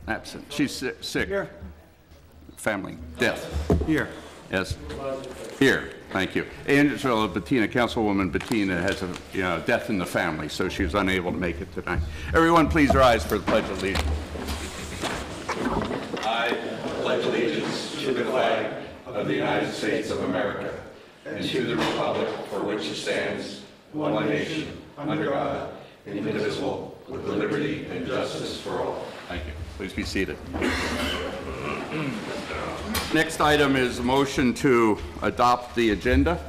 Absent. She's sick. Here. Family. Death. Here. Yes. Here. Thank you. And so Bettina, Councilwoman Bettina has a death in the family, so she was unable to make it tonight. Everyone please rise for the Pledge of Allegiance. I pledge allegiance to the flag of the United States of America and to the republic for which it stands, one nation, under God, indivisible, with liberty and justice for all. Thank you. Please be seated. Next item is a motion to adopt the agenda.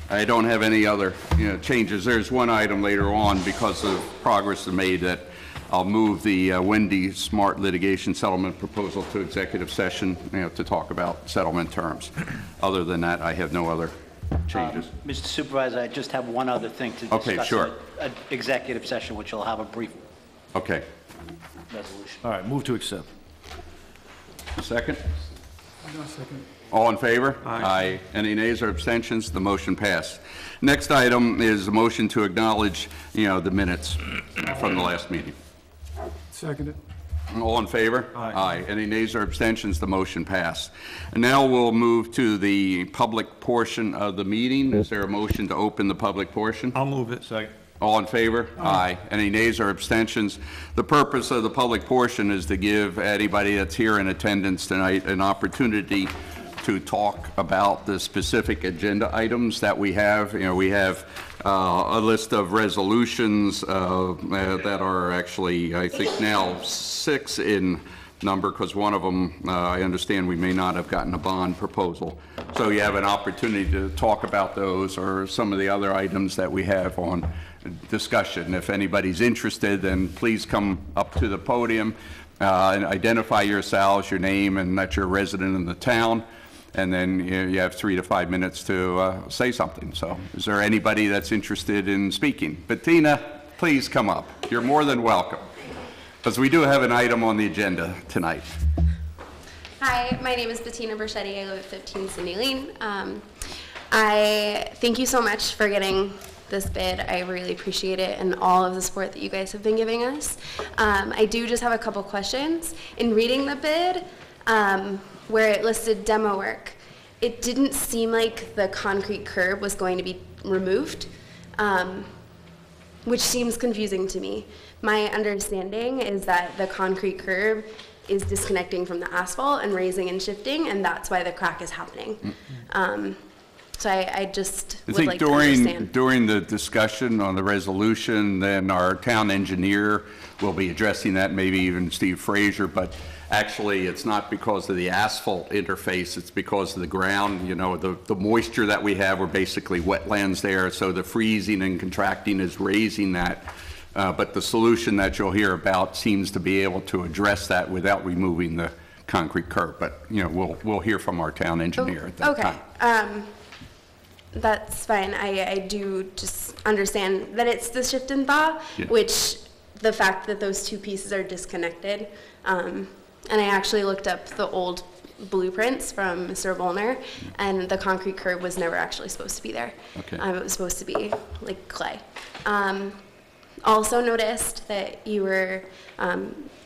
I don't have any other changes. There's one item later on because of progress made that I'll move the Wendy Smart litigation settlement proposal to executive session to talk about settlement terms. Other than that, I have no other changes. Mr. Supervisor, I just have one other thing to discuss. Okay, sure. An executive session, which will have a brief Okay. resolution. All right, move to accept. A second? No, second. All in favor? Aye. Any nays or abstentions? The motion passed. Next item is a motion to acknowledge, the minutes from the last meeting. Seconded. All in favor? Aye. Any nays or abstentions? The motion passed. And now we'll move to the public portion of the meeting. Is there a motion to open the public portion? I'll move it. Second. All in favor? Aye. Any nays or abstentions? The purpose of the public portion is to give anybody that's here in attendance tonight an opportunity to talk about the specific agenda items that we have. We have a list of resolutions that are actually, I think now 6 in number, because one of them, I understand we may not have gotten a bond proposal. So you have an opportunity to talk about those or some of the other items that we have on discussion. If anybody's interested, then please come up to the podium and identify yourselves, your name, and that you're a resident in the town. And then you have 3 to 5 minutes to say something. So is there anybody that's interested in speaking? Bettina, please come up. You're more than welcome, because we do have an item on the agenda tonight. Hi, my name is Bettina Berschetti. I live at 15 Cindy Lane. I thank you so much for getting this bid. I really appreciate it and all of the support that you guys have been giving us. I do just have a couple questions. In reading the bid, where it listed demo work, it didn't seem like the concrete curb was going to be removed, which seems confusing to me. My understanding is that the concrete curb is disconnecting from the asphalt and raising and shifting, and that's why the crack is happening. So I just would like to understand. During the discussion on the resolution, then our town engineer will be addressing that, maybe even Steve Frazier, but actually it's not because of the asphalt interface, it's because of the ground, the moisture that we have. We're basically wetlands there, so the freezing and contracting is raising that. But the solution that you'll hear about seems to be able to address that without removing the concrete curb. But we'll hear from our town engineer at that time. That's fine. I do just understand that it's the shift and thaw, which the fact that those two pieces are disconnected. And I actually looked up the old blueprints from Mr. Volner, and the concrete curb was never actually supposed to be there. Okay. It was supposed to be like clay. Also noticed that you were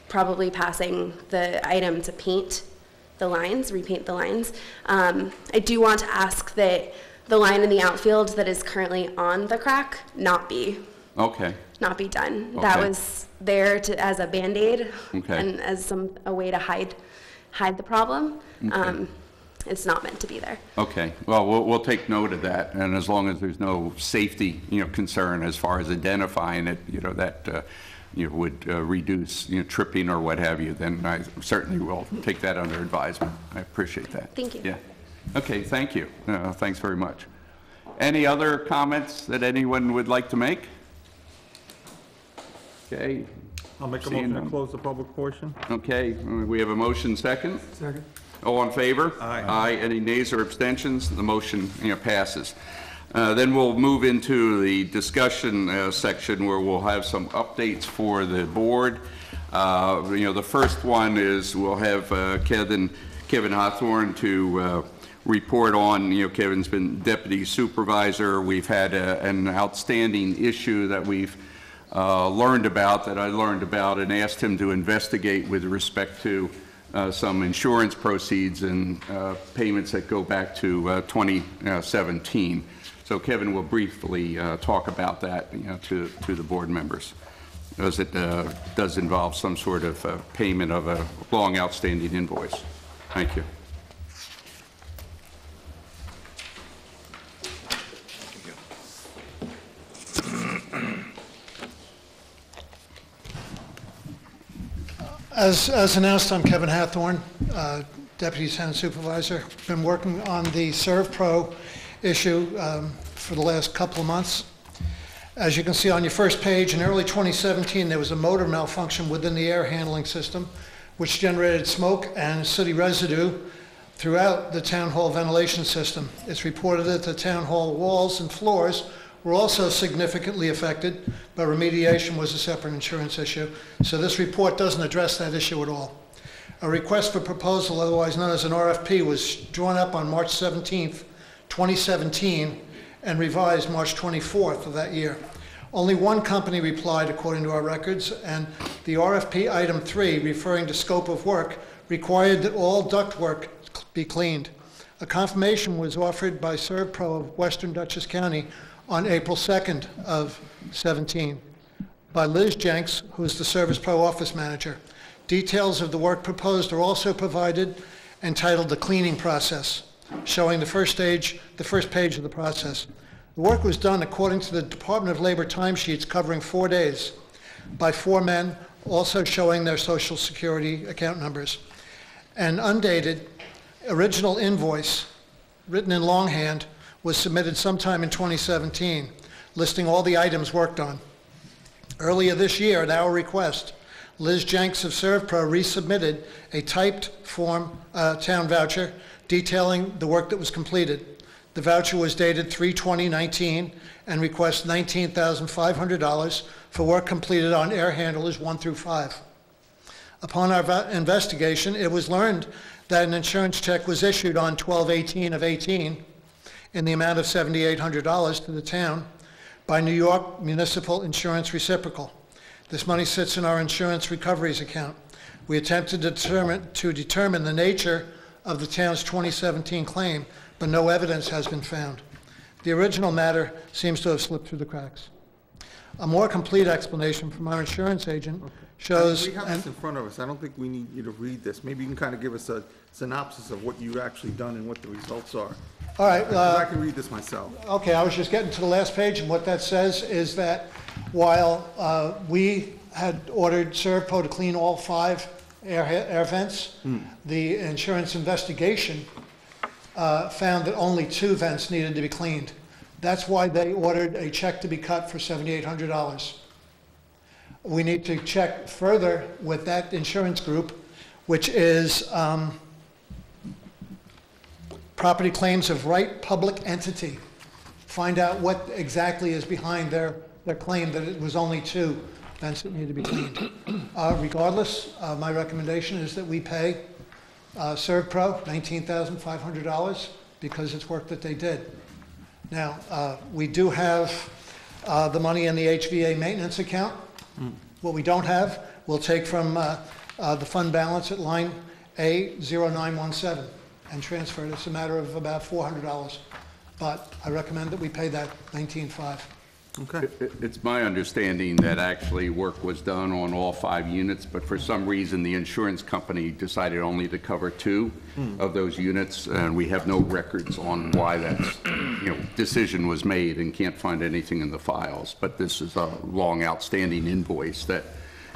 probably passing the item to paint the lines, repaint the lines. I do want to ask that the line in the outfield that is currently on the crack not be done. Okay. That was there as a Band-Aid Okay. and as a way to hide the problem. Okay. It's not meant to be there. Okay. Well, we'll take note of that, and as long as there's no safety, concern as far as identifying it, that would reduce, tripping or what have you, then I certainly will take that under advisement. I appreciate that. Thank you. Yeah. Okay. Thank you. Thanks very much. Any other comments that anyone would like to make? Okay. I'll make a Seeing motion to none. close the public portion. Okay. We have a motion second. Second. All in favor? Aye. Aye. Any nays or abstentions? The motion passes. Then we'll move into the discussion section where we'll have some updates for the board. The first one is we'll have Kevin Hawthorne to report on. Kevin's been deputy supervisor. We've had an outstanding issue that we've learned about, and asked him to investigate with respect to some insurance proceeds and payments that go back to 2017. So Kevin will briefly talk about that, to the board members, as it does involve some sort of payment of a long outstanding invoice. Thank you. As announced, I'm Kevin Hathorn, Deputy Tenant Supervisor. Been working on the ServPro issue for the last couple of months. As you can see on your first page, in early 2017, there was a motor malfunction within the air handling system, which generated smoke and sooty residue throughout the town hall ventilation system. It's reported that the town hall walls and floors were also significantly affected, but remediation was a separate insurance issue. So this report doesn't address that issue at all. A request for proposal, otherwise known as an RFP, was drawn up on March 17th, 2017, and revised March 24th of that year. Only one company replied according to our records, and the RFP item 3, referring to scope of work, required that all ductwork be cleaned. A confirmation was offered by ServPro of Western Dutchess County on April 2nd of 17 by Liz Jenks, who is the ServPro office manager. Details of the work proposed are also provided, entitled The Cleaning Process, showing the first page of the process. The work was done according to the Department of Labor timesheets covering 4 days by 4 men, also showing their Social Security account numbers. An undated original invoice, written in longhand, was submitted sometime in 2017, listing all the items worked on. Earlier this year, at our request, Liz Jenks of ServPro resubmitted a typed form town voucher detailing the work that was completed. The voucher was dated 3/20/19 and requests $19,500 for work completed on air handlers 1 through 5. Upon our investigation, it was learned that an insurance check was issued on 12/18 of 18 in the amount of $7,800 to the town by New York Municipal Insurance Reciprocal. This money sits in our insurance recoveries account. We attempted to determine the nature of the town's 2017 claim, but no evidence has been found. The original matter seems to have slipped through the cracks. A more complete explanation from our insurance agent shows... We have this in front of us. I don't think we need you to read this. Maybe you can kind of give us a synopsis of what you've actually done and what the results are. All right. I can read this myself. Okay, I was just getting to the last page, and what that says is that while we had ordered ServPro to clean all 5 air vents, the insurance investigation found that only 2 vents needed to be cleaned. That's why they ordered a check to be cut for $7,800. We need to check further with that insurance group, which is Property Claims of Right Public Entity. Find out what exactly is behind their claim that it was only 2 vents that needed to be cleaned. Regardless, my recommendation is that we pay ServPro $19,500 because it's work that they did. Now, we do have the money in the HVA maintenance account. What we don't have, we'll take from the fund balance at line A0917 and transfer it. It's a matter of about $400. But I recommend that we pay that $19,500. Okay. It's my understanding that actually work was done on all 5 units, but for some reason, the insurance company decided only to cover 2 of those units, and we have no records on why that, decision was made and can't find anything in the files. But this is a long outstanding invoice that,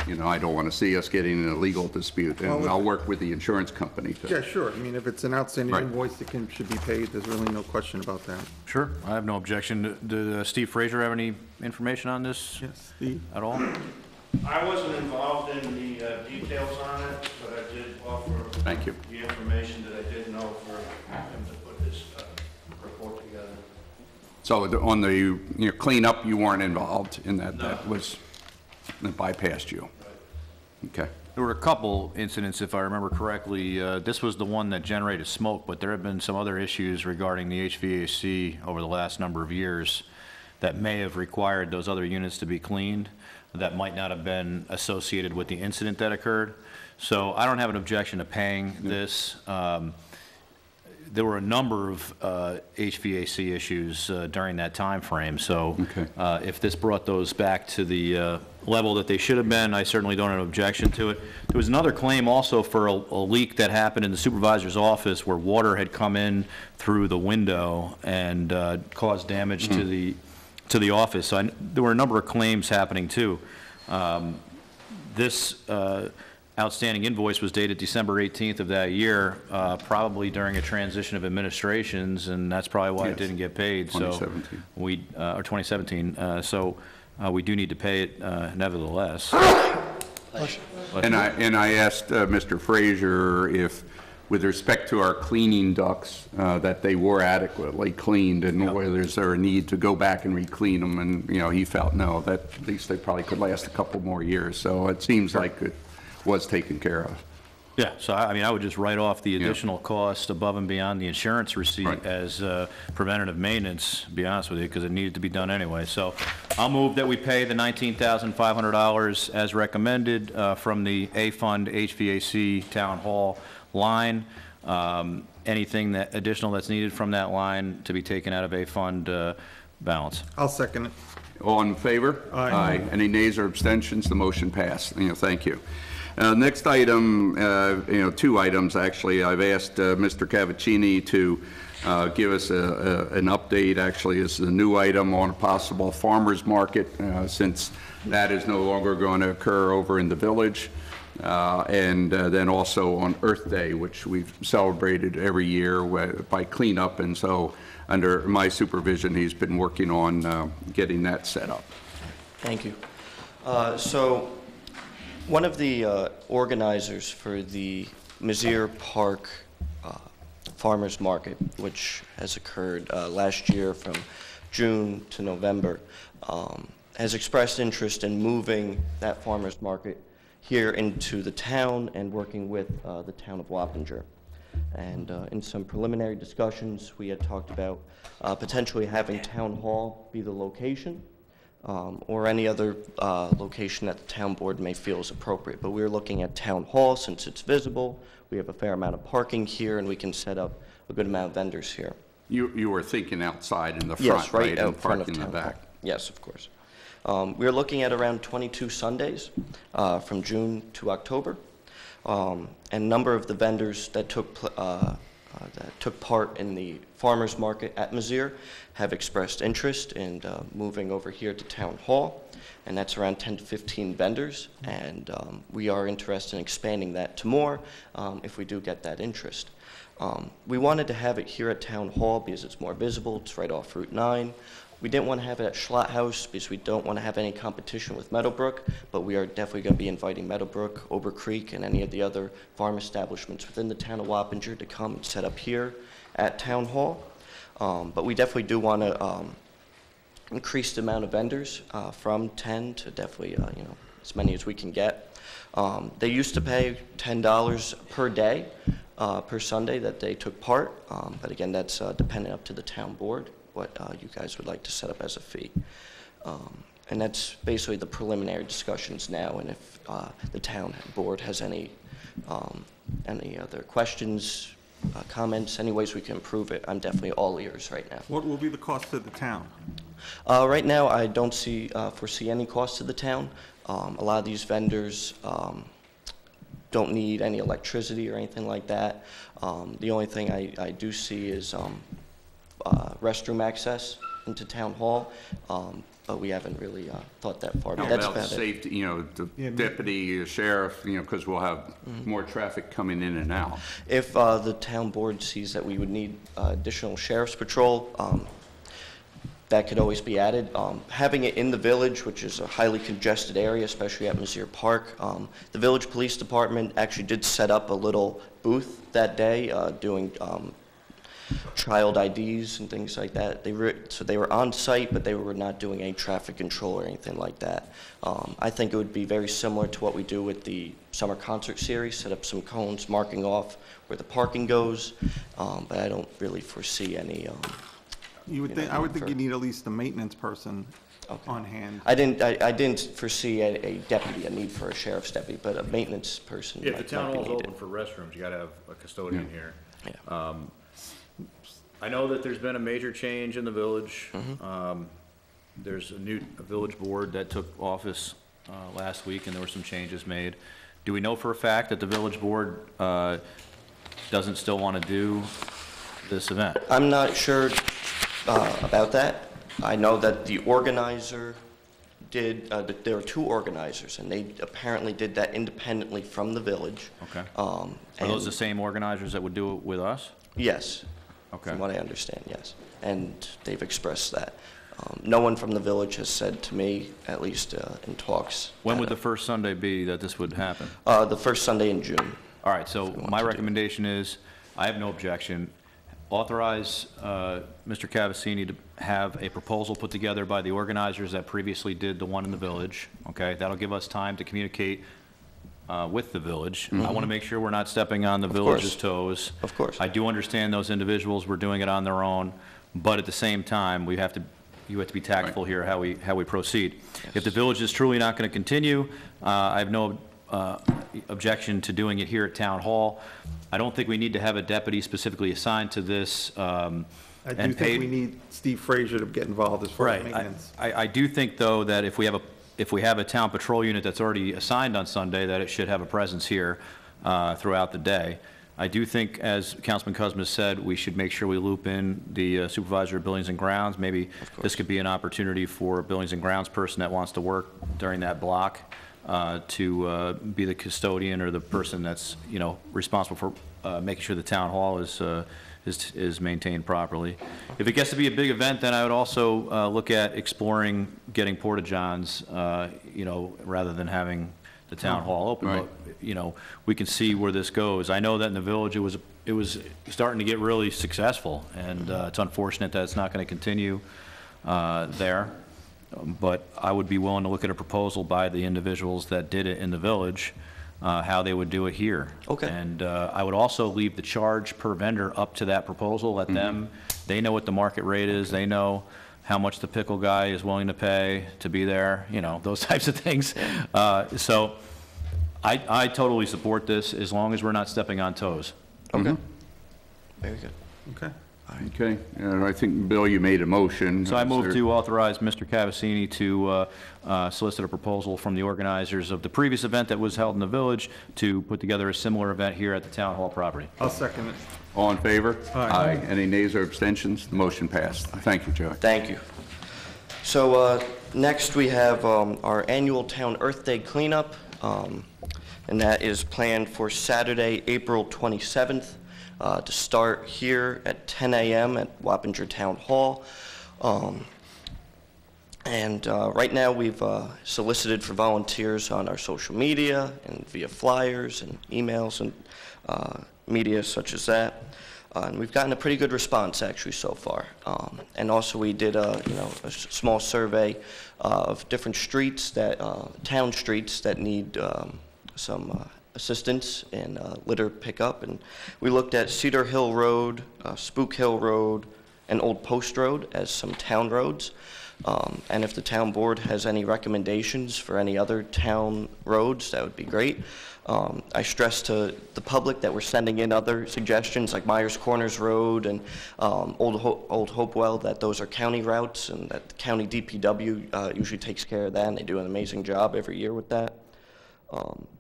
I don't want to see us getting in a legal dispute, and I'll work with the insurance company to... Yeah, sure. I mean, if it's an outstanding Right. invoice that should be paid, there's really no question about that. Sure, I have no objection. Did Steve Fraser have any information on this Yes, Steve? at all? I wasn't involved in the details on it, but I did offer Thank you. the information that I did know for him to put this report together. So on the cleanup, you weren't involved in that? No. That was, that bypassed you? Okay. There were a couple incidents, if I remember correctly. This was the one that generated smoke, but there have been some other issues regarding the HVAC over the last number of years that may have required those other units to be cleaned. that might not have been associated with the incident that occurred. So I don't have an objection to paying this. There were a number of HVAC issues during that time frame. So if this brought those back to the level that they should have been, I certainly don't have an objection to it. There was another claim also for a leak that happened in the supervisor's office where water had come in through the window and caused damage to the office. So there were a number of claims happening too. This outstanding invoice was dated December 18th of that year, probably during a transition of administrations, and that's probably why it didn't get paid. 2017. So we, or 2017. So we do need to pay it nevertheless. And I asked Mr. Frazier if, with respect to our cleaning ducts, that they were adequately cleaned, and whether is there a need to go back and re-clean them, and, you know, he felt no, that at least they probably could last a couple more years. So it seems like it was taken care of. Yeah, so I mean, I would just write off the additional cost above and beyond the insurance receipt Right. as preventative maintenance, to be honest with you, because it needed to be done anyway. So I'll move that we pay the $19,500 as recommended from the A-Fund HVAC Town Hall line. Anything that additional that's needed from that line to be taken out of A-Fund balance. I'll second it. All in favor? Aye. Any nays or abstentions? The motion passed. You know, thank you. Next item, you know, two items, actually. I've asked Mr. Cavaccini to give us an update. Actually, this is a new item on a possible farmer's market, since that is no longer going to occur over in the village. And then also on Earth Day, which we've celebrated every year by cleanup. And so under my supervision, he's been working on getting that set up. Thank you. So one of the organizers for the Mizzier Park Farmers Market, which has occurred last year from June to November, has expressed interest in moving that farmers market here into the town and working with the town of Wappinger. And in some preliminary discussions, we had talked about potentially having Town Hall be the location, or any other location that the town board may feel is appropriate. But we're looking at Town Hall since it's visible. We have a fair amount of parking here, and we can set up a good amount of vendors here. You were thinking outside in the front, Yes, right and out front of parking in the Town Hall. back. Yes, of course. We're looking at around 22 Sundays from June to October. And a number of the vendors that took part in the farmers market at Mizzier have expressed interest in moving over here to Town Hall, and that's around 10 to 15 vendors, and we are interested in expanding that to more if we do get that interest. We wanted to have it here at Town Hall because it's more visible, it's right off Route 9. We didn't want to have it at Schlott House because we don't want to have any competition with Meadowbrook, but we are definitely going to be inviting Meadowbrook, Ober Creek, and any of the other farm establishments within the town of Wappinger to come and set up here at Town Hall. But we definitely do want to increase the amount of vendors from 10 to definitely you know, as many as we can get. They used to pay $10 per day per Sunday that they took part, but again, that's dependent up to the town board, what you guys would like to set up as a fee. And that's basically the preliminary discussions now, and if the town board has any other questions, comments, any ways we can improve it, I'm definitely all ears right now. What will be the cost to the town? Right now, I don't foresee any cost to the town. A lot of these vendors don't need any electricity or anything like that. The only thing I do see is restroom access into Town Hall, but we haven't really thought that far. How That's about about it. safety, you know, the deputy, sheriff, you know, because we'll have more traffic coming in and out. If the town board sees that we would need additional sheriff's patrol, that could always be added. Having it in the village, which is a highly congested area, especially at Mizzier Park, the village police department actually did set up a little booth that day doing child IDs and things like that. So they were on site, but they were not doing any traffic control or anything like that. I think it would be very similar to what we do with the summer concert series, set up some cones marking off where the parking goes, but I don't really foresee any. You would think, I would think you need at least a maintenance person on hand. I didn't foresee a deputy, a need for a sheriff's deputy, but a maintenance person If the might town be hall's needed. open for restrooms, you gotta have a custodian here. Yeah. I know that there's been a major change in the village. There's a village board that took office last week, and there were some changes made. Do we know for a fact that the village board doesn't still want to do this event? I'm not sure about that. I know that the organizer did, that there were two organizers, and they apparently did that independently from the village. Okay. Are those the and- same organizers that would do it with us? Yes. Okay. From what I understand, yes. And they've expressed that. No one from the village has said to me, at least in talks. When that, would the first Sunday be that this would happen? The first Sunday in June. All right, so want my to do. recommendation is, I have no objection, authorize Mr. Cavassini to have a proposal put together by the organizers that previously did the one in the village, okay? That'll give us time to communicate with the village. I want to make sure we're not stepping on the village's toes. Of course. I do understand those individuals were doing it on their own, but at the same time, you have to be tactful here how we proceed. If the village is truly not going to continue, I have no objection to doing it here at Town Hall. I don't think we need to have a deputy specifically assigned to this. I do and paid. think we need Steve Frazier to get involved as far as Right. maintenance. I do think, though, that if we have a town patrol unit that's already assigned on Sunday, that it should have a presence here throughout the day. I do think, as Councilman Cosmas said, we should make sure we loop in the supervisor of Buildings and Grounds. Maybe this could be an opportunity for a Buildings and Grounds person that wants to work during that block to be the custodian or the person that's, responsible for making sure the town hall is maintained properly. If it gets to be a big event, then I would also look at exploring getting porta-johns, rather than having the town hall open. Right. But, we can see where this goes. I know that in the village, it was starting to get really successful, and it's unfortunate that it's not going to continue there. But I would be willing to look at a proposal by the individuals that did it in the village, how they would do it here. Okay. And I would also leave the charge per vendor up to that proposal. Let them, they know what the market rate is. They know how much the pickle guy is willing to pay to be there, those types of things. So I totally support this as long as we're not stepping on toes. Okay. Very good. Okay. Okay, and I think, Bill, you made a motion. So I Is move there- to authorize Mr. Cavassini to solicit a proposal from the organizers of the previous event that was held in the village to put together a similar event here at the town hall property. I'll second it. All in favor? Aye. Any nays or abstentions? The motion passed. Thank you, Joey. Thank you. So next we have our annual Town Earth Day cleanup, and that is planned for Saturday, April 27th, to start here at 10 a.m. at Wappinger Town Hall. Right now we've solicited for volunteers on our social media and via flyers and emails and media such as that. And we've gotten a pretty good response actually so far. And also we did a small survey of different streets that, town streets that need some assistance in litter pickup. And we looked at Cedar Hill Road, Spook Hill Road, and Old Post Road as some town roads. And if the town board has any recommendations for any other town roads, that would be great. I stress to the public that we're sending in other suggestions like Myers Corners Road and Old Hopewell, that those are county routes and that the county DPW usually takes care of that, and they do an amazing job every year with that.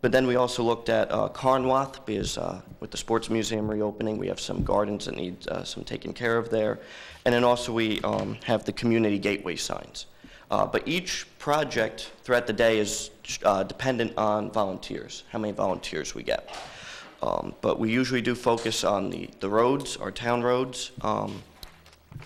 But then we also looked at Carnwath, because with the Sports Museum reopening, we have some gardens that need some taken care of there. And then also we have the community gateway signs. But each project throughout the day is dependent on volunteers, how many volunteers we get. But we usually do focus on the roads, our town roads.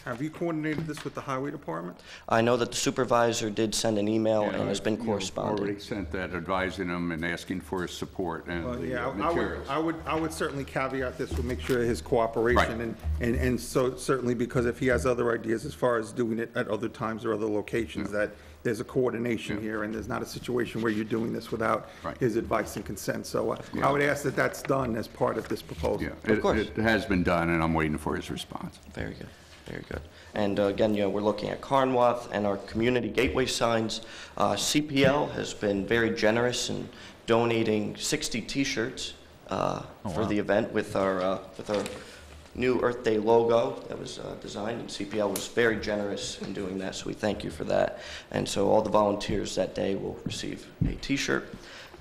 Have you coordinated this with the highway department? I know that the supervisor did send an email and has been You've corresponding. already sent that advising them and asking for his support and Well, the yeah, materials. I would certainly caveat this to make sure his cooperation, and so certainly because if he has other ideas as far as doing it at other times or other locations, that there's a coordination here, and there's not a situation where you're doing this without Right. his advice and consent. So Yeah. I would ask that that's done as part of this proposal. Yeah, Of course. it has been done, and I'm waiting for his response. Very good. Very good. And again, we're looking at Carnwath and our community gateway signs. CPL has been very generous in donating 60 T-shirts for the event with our new Earth Day logo that was designed, and CPL was very generous in doing that, so we thank you for that. And so all the volunteers that day will receive a T-shirt,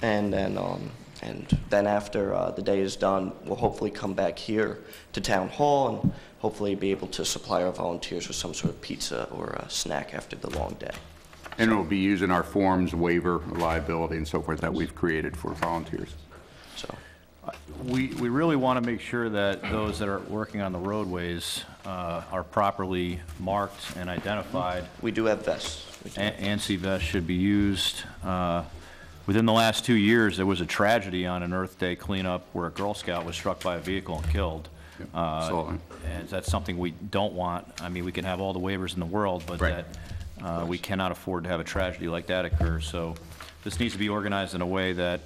and then after the day is done, we'll hopefully come back here to Town Hall and hopefully be able to supply our volunteers with some sort of pizza or a snack after the long day. And we'll be using our forms, waiver, liability, and so forth that we've created for volunteers. So, We really want to make sure that those that are working on the roadways are properly marked and identified. we do have vests. ANSI vests should be used. Within the last 2 years, there was a tragedy on an Earth Day cleanup where a Girl Scout was struck by a vehicle and killed. Absolutely. And that's something we don't want. I mean, we can have all the waivers in the world, but Right. that we cannot afford to have a tragedy like that occur. So this needs to be organized in a way that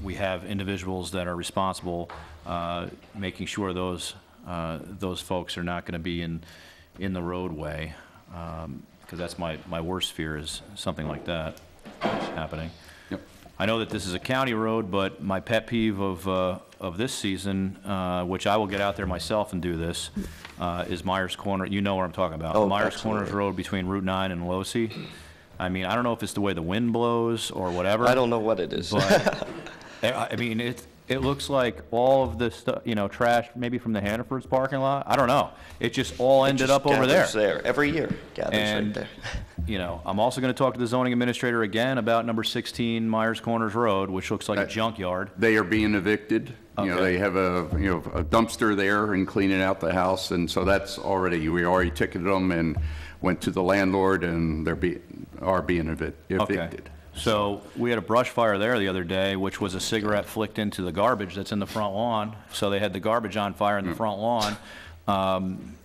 we have individuals that are responsible, making sure those folks are not going to be in the roadway, because that's my worst fear is something like that happening. Yep. I know that this is a county road, but my pet peeve of this season, which I will get out there myself and do this, is Myers Corner. You know what I'm talking about. Oh, Myers absolutely. Corners Road between Route 9 and Losey. I mean, I don't know if it's the way the wind blows or whatever. I don't know what it is. But, I mean, it looks like all of this stuff, trash maybe from the Hannaford's parking lot. I don't know. It just all ended up over there. Gathers there. Every year, gathers right And, there. I'm also going to talk to the zoning administrator again about number 16 Myers Corners Road, which looks like a junkyard. They are being evicted. Okay. They have a dumpster there and cleaning out the house, and so we already ticketed them and went to the landlord, and are being evicted. Okay. So we had a brush fire there the other day, which was a cigarette flicked into the garbage that's in the front lawn. So they had the garbage on fire in the front lawn,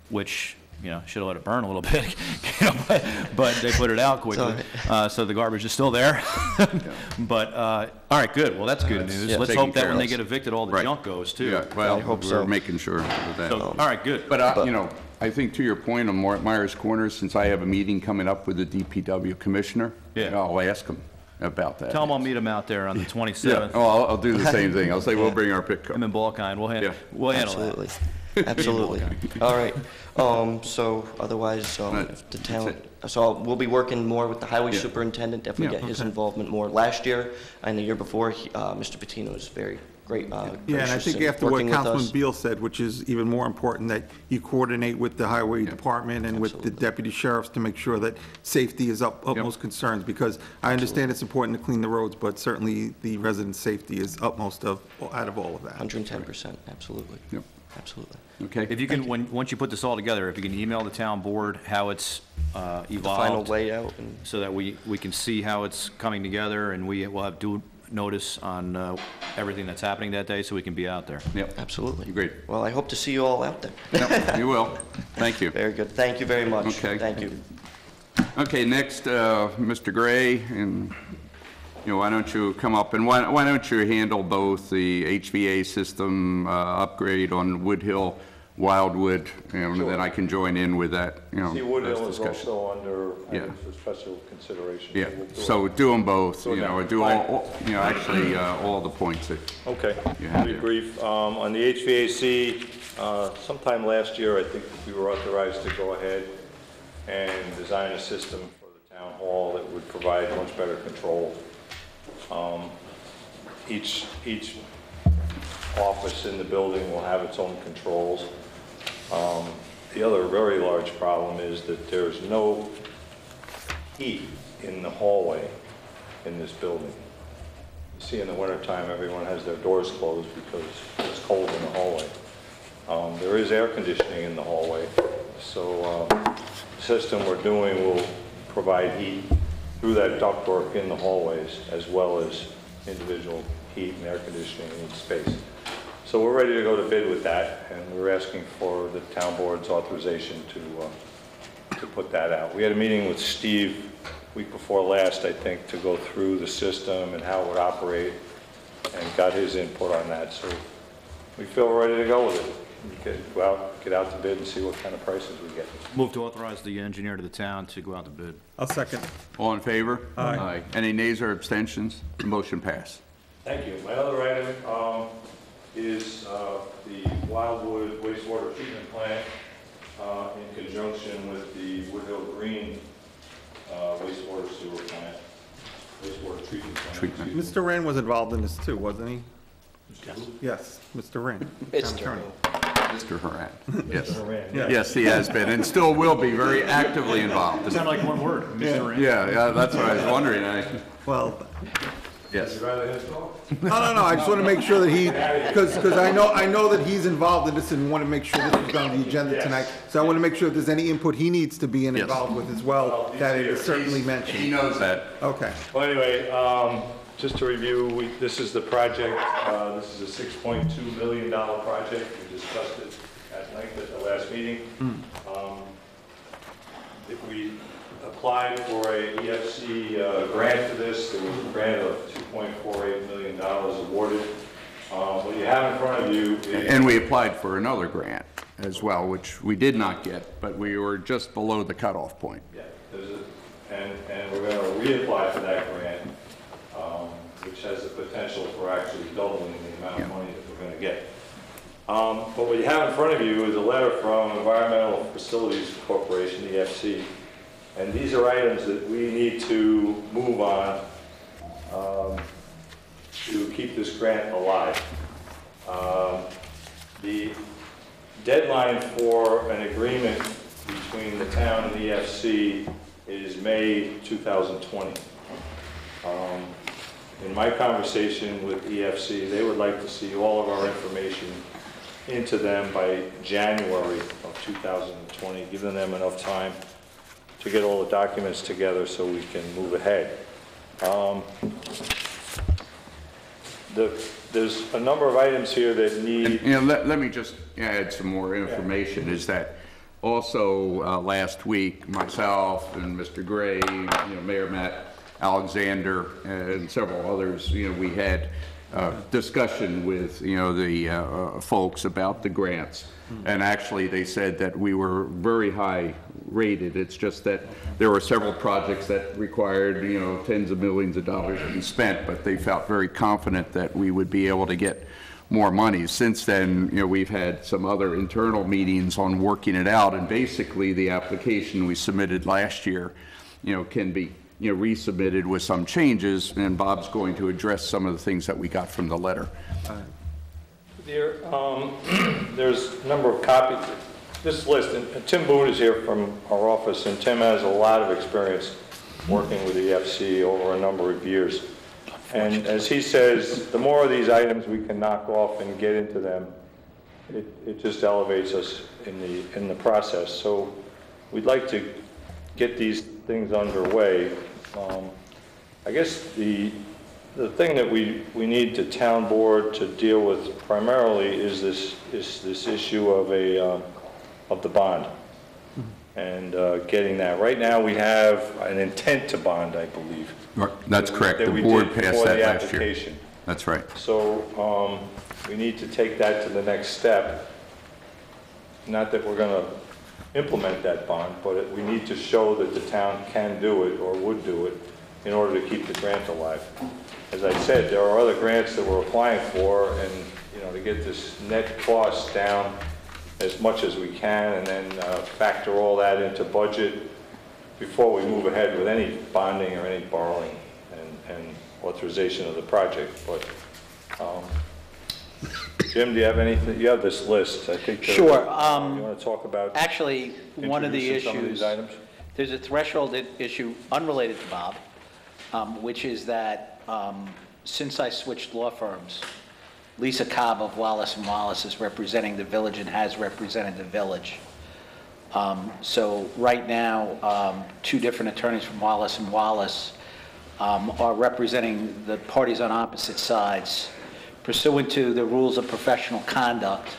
which, should have let it burn a little bit, but they put it out quickly. So the garbage is still there. But, all right, good. Well, that's good news. yeah, Let's taken hope that care when they of. get evicted, all the Right. junk goes too. Yeah, well, I hope we're so. making sure of that. So, all right, good. But, I think to your point on Myers Corners, since I have a meeting coming up with the DPW commissioner, Yeah. I'll ask him about that. Tell them I'll meet them out there on the 27th. Yeah, oh, I'll do the same thing. I'll say, we'll bring our pickup. I'm in Balkine. We'll handle Absolutely. that. Absolutely. All right. So otherwise, if the town, so we'll be working more with the highway superintendent, definitely get his involvement more. Last year and the year before, Mr. Patino was very great. Yeah, and I gracious think in after what working with Councilman us. Beal said, which is even more important, that you coordinate with the highway department and with the Absolutely. deputy sheriffs to make sure that safety is utmost concerns, because I understand it's important to clean the roads, but certainly the residents' safety is utmost out of all of that. 110%, absolutely. Yep. Absolutely. Okay? If you can, once you put this all together, if you can email the town board how it's evolved. The final layout and. So that we can see how it's coming together, and we will have due notice on everything that's happening that day, so we can be out there. Yep. Absolutely. Great. Well, I hope to see you all out there. Yep, you will. Thank you. Very good. Thank you very much. Okay. Thank you. Okay, next, Mr. Gray, and, why don't you come up, and why don't you handle both the HVA system upgrade on Wood Hill, Wildwood, and then I can join in with that, See, Wood those Hill is discussions. also under, I Yeah. think, for special consideration. Yeah, We'll do so it. do them both, Do it now. or do actually, all the points that, Okay, you I'll have be there. brief. On the HVAC, sometime last year, I think we were authorized to go ahead and design a system for the town hall that would provide much better control. Each office in the building will have its own controls. The other very large problem is that there's no heat in the hallway in this building. You see, in the wintertime, everyone has their doors closed because it's cold in the hallway. There is air conditioning in the hallway, so the system we're doing will provide heat through that ductwork in the hallways, as well as individual heat and air conditioning in each space. So we're ready to go to bid with that, and we're asking for the town board's authorization to put that out. We had a meeting with Steve week before last, I think, to go through the system and how it would operate, and got his input on that. So we feel we're ready to go with it. get out to bid and see what kind of prices we get. Move to authorize the engineer to the town to go out to bid. I'll second. All in favor? Aye. Any nays or abstentions? The motion passed. Thank you. My other item is the Wildwood wastewater treatment plant in conjunction with the Woodhill Green wastewater sewer plant, wastewater treatment plant. Treatment. excuse me. Mr. Rand was involved in this too, wasn't he? Yes, Mr. Rand. Mr. Mr. Haran, yes. Yeah. Yes, he has been, and still will be very actively involved. Sound like one word, Mr. Rand. Yeah, that's what I was wondering. Well, Yes. no, I just want to make sure that he, because I know that he's involved in this and want to make sure this is on the agenda tonight. So I want to make sure if there's any input he needs to be Yes. involved with as well, that it is certainly He mentioned. knows that. Okay. Well, anyway, just to review, this is the project, this is a $6.2 million project. We discussed it at length at the last meeting. If we applied for a EFC grant for this, there was a grant of $2.48 million awarded. What you have in front of you is... And we applied for another grant as well, which we did not get, but we were just below the cutoff point. Yeah, and we're going to reapply for that grant, which has the potential for actually doubling the amount of money that we're going to get. But what you have in front of you is a letter from Environmental Facilities Corporation, EFC, and these are items that we need to move on to keep this grant alive. The deadline for an agreement between the town and EFC is May 2020. In my conversation with EFC, they would like to see all of our information into them by January of 2020, giving them enough time to get all the documents together so we can move ahead. There's a number of items here that need... Let me just add some more information, is that also last week, myself and Mr. Gray, Mayor Matt Alexander, and several others, we had discussion with, the folks about the grants. And actually, they said that we were very high rated. It's just that there were several projects that required, tens of millions of dollars to be spent, but they felt very confident that we would be able to get more money. Since then, we've had some other internal meetings on working it out, and basically the application we submitted last year, can be resubmitted with some changes, and Bob's going to address some of the things that we got from the letter. There, there's a number of copies. This list, and Tim Boone is here from our office, and Tim has a lot of experience working with the EFC over a number of years. And as he says, the more of these items we can knock off and get into them, it just elevates us in the process. So we'd like to get these things underway. I guess the thing that we need the town board to deal with primarily is this issue of the bond and getting that. Right now we have an intent to bond, I believe. That's correct. That The we board did passed before that the last year. application. That's right. So we need to take that to the next step. Not that we're going to implement that bond, but we need to show that the town can do it or would do it in order to keep the grant alive. As I said, there are other grants that we're applying for, and to get this net cost down as much as we can, and then factor all that into budget before we move ahead with any bonding or any borrowing and authorization of the project. But Jim, do you have anything? You have this list. I think. Sure. You want to talk about? Actually, one of the introducing some of issues, these items? there's a threshold issue unrelated to Bob, which is that since I switched law firms, Lisa Cobb of Wallace & Wallace is representing the village and has represented the village. So right now, two different attorneys from Wallace & Wallace are representing the parties on opposite sides. Pursuant to the rules of professional conduct,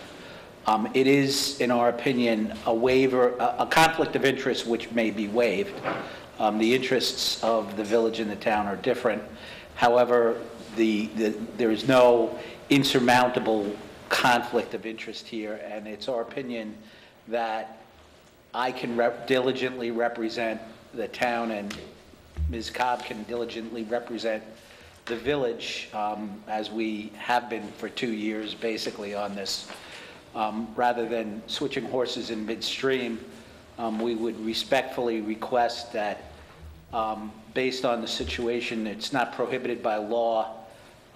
it is, in our opinion, a waiver, a conflict of interest which may be waived. The interests of the village and the town are different. However, there is no insurmountable conflict of interest here, and it's our opinion that I can diligently represent the town, and Ms. Cobb can diligently represent the village, as we have been for 2 years, basically, on this. Rather than switching horses in midstream, we would respectfully request that, based on the situation, it's not prohibited by law,